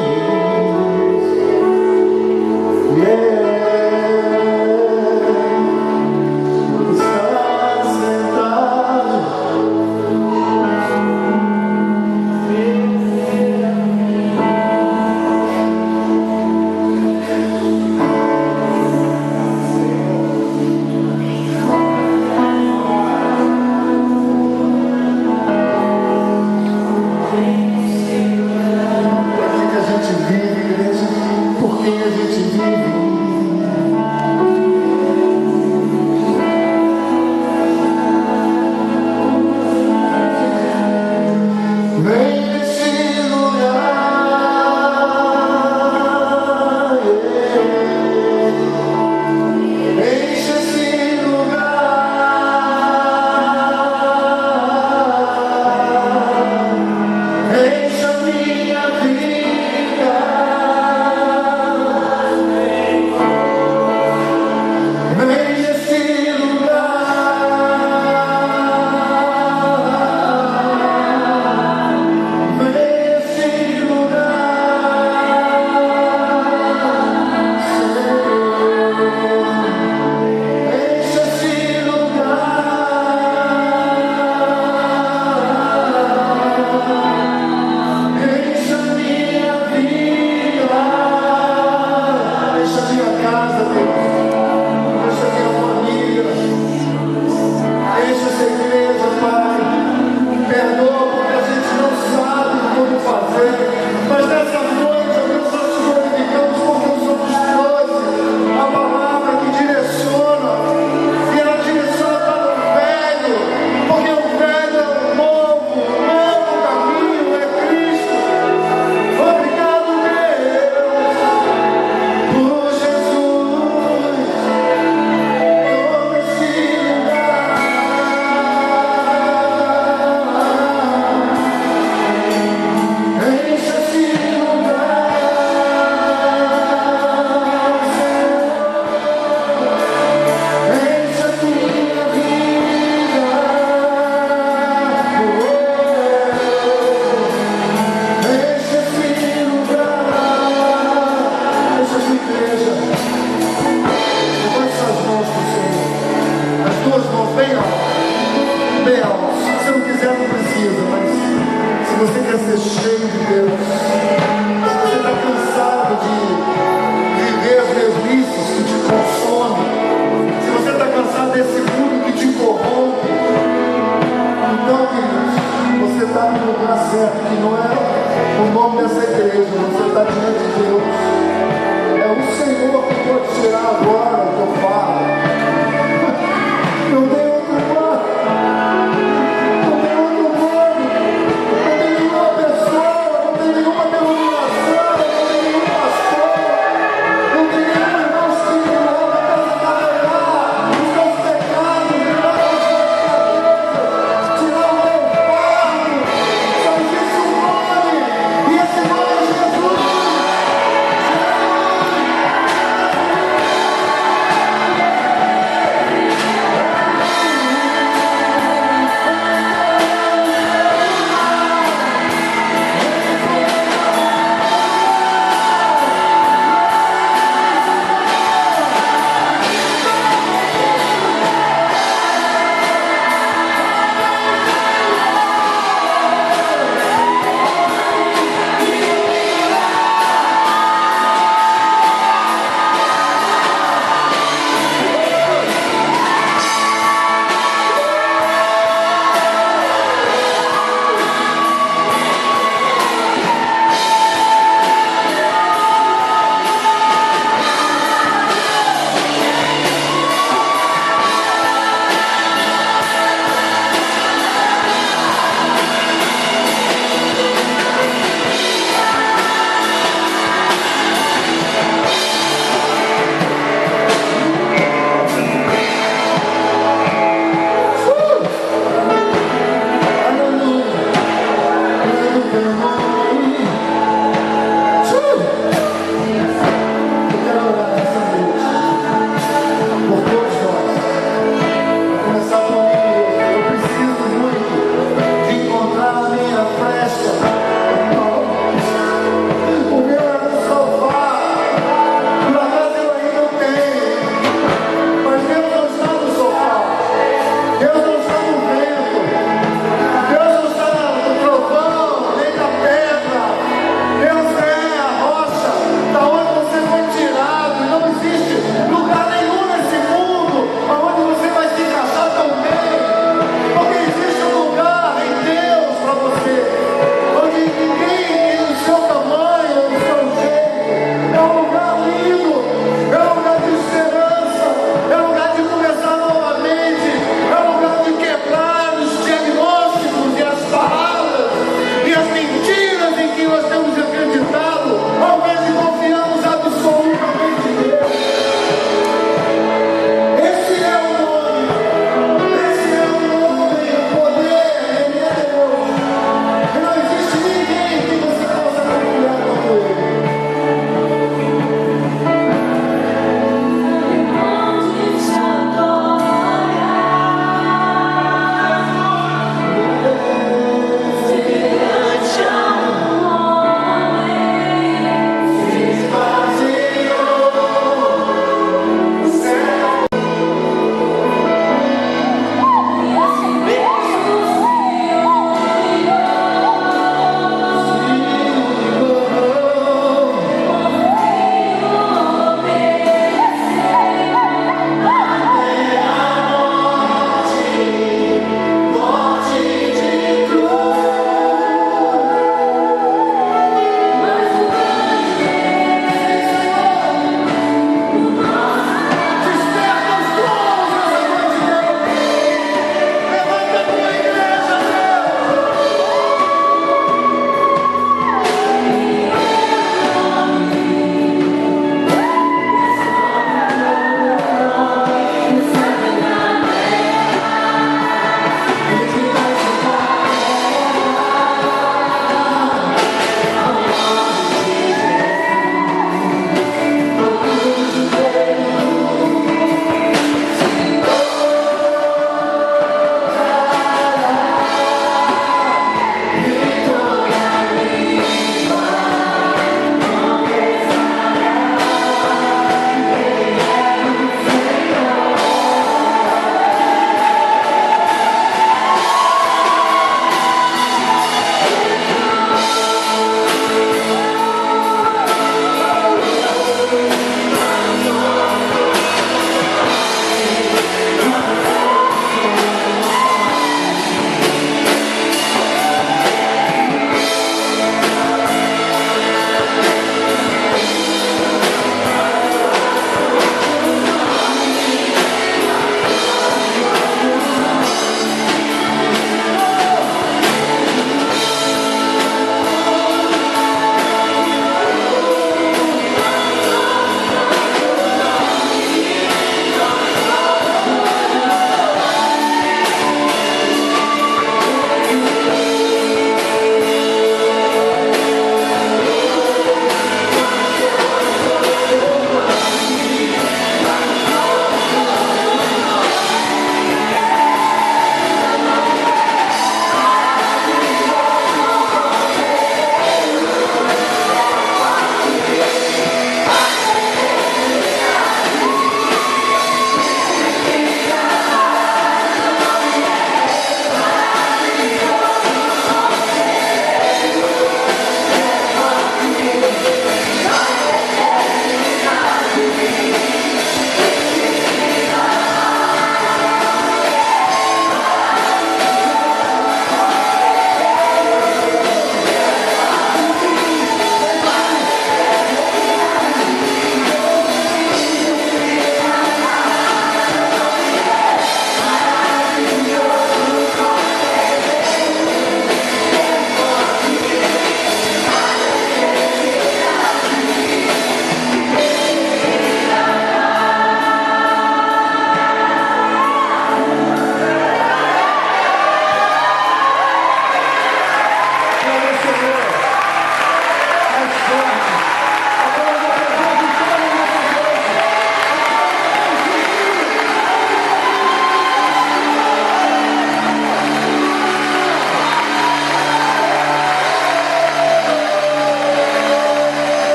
coisa, mas se você quer ser cheio de Deus, se você está cansado de viver as mesmices que te consomem, se você está cansado desse mundo que te corrompe, então, queridos, você está no lugar certo, que não é o nome dessa igreja, você está diante de Deus.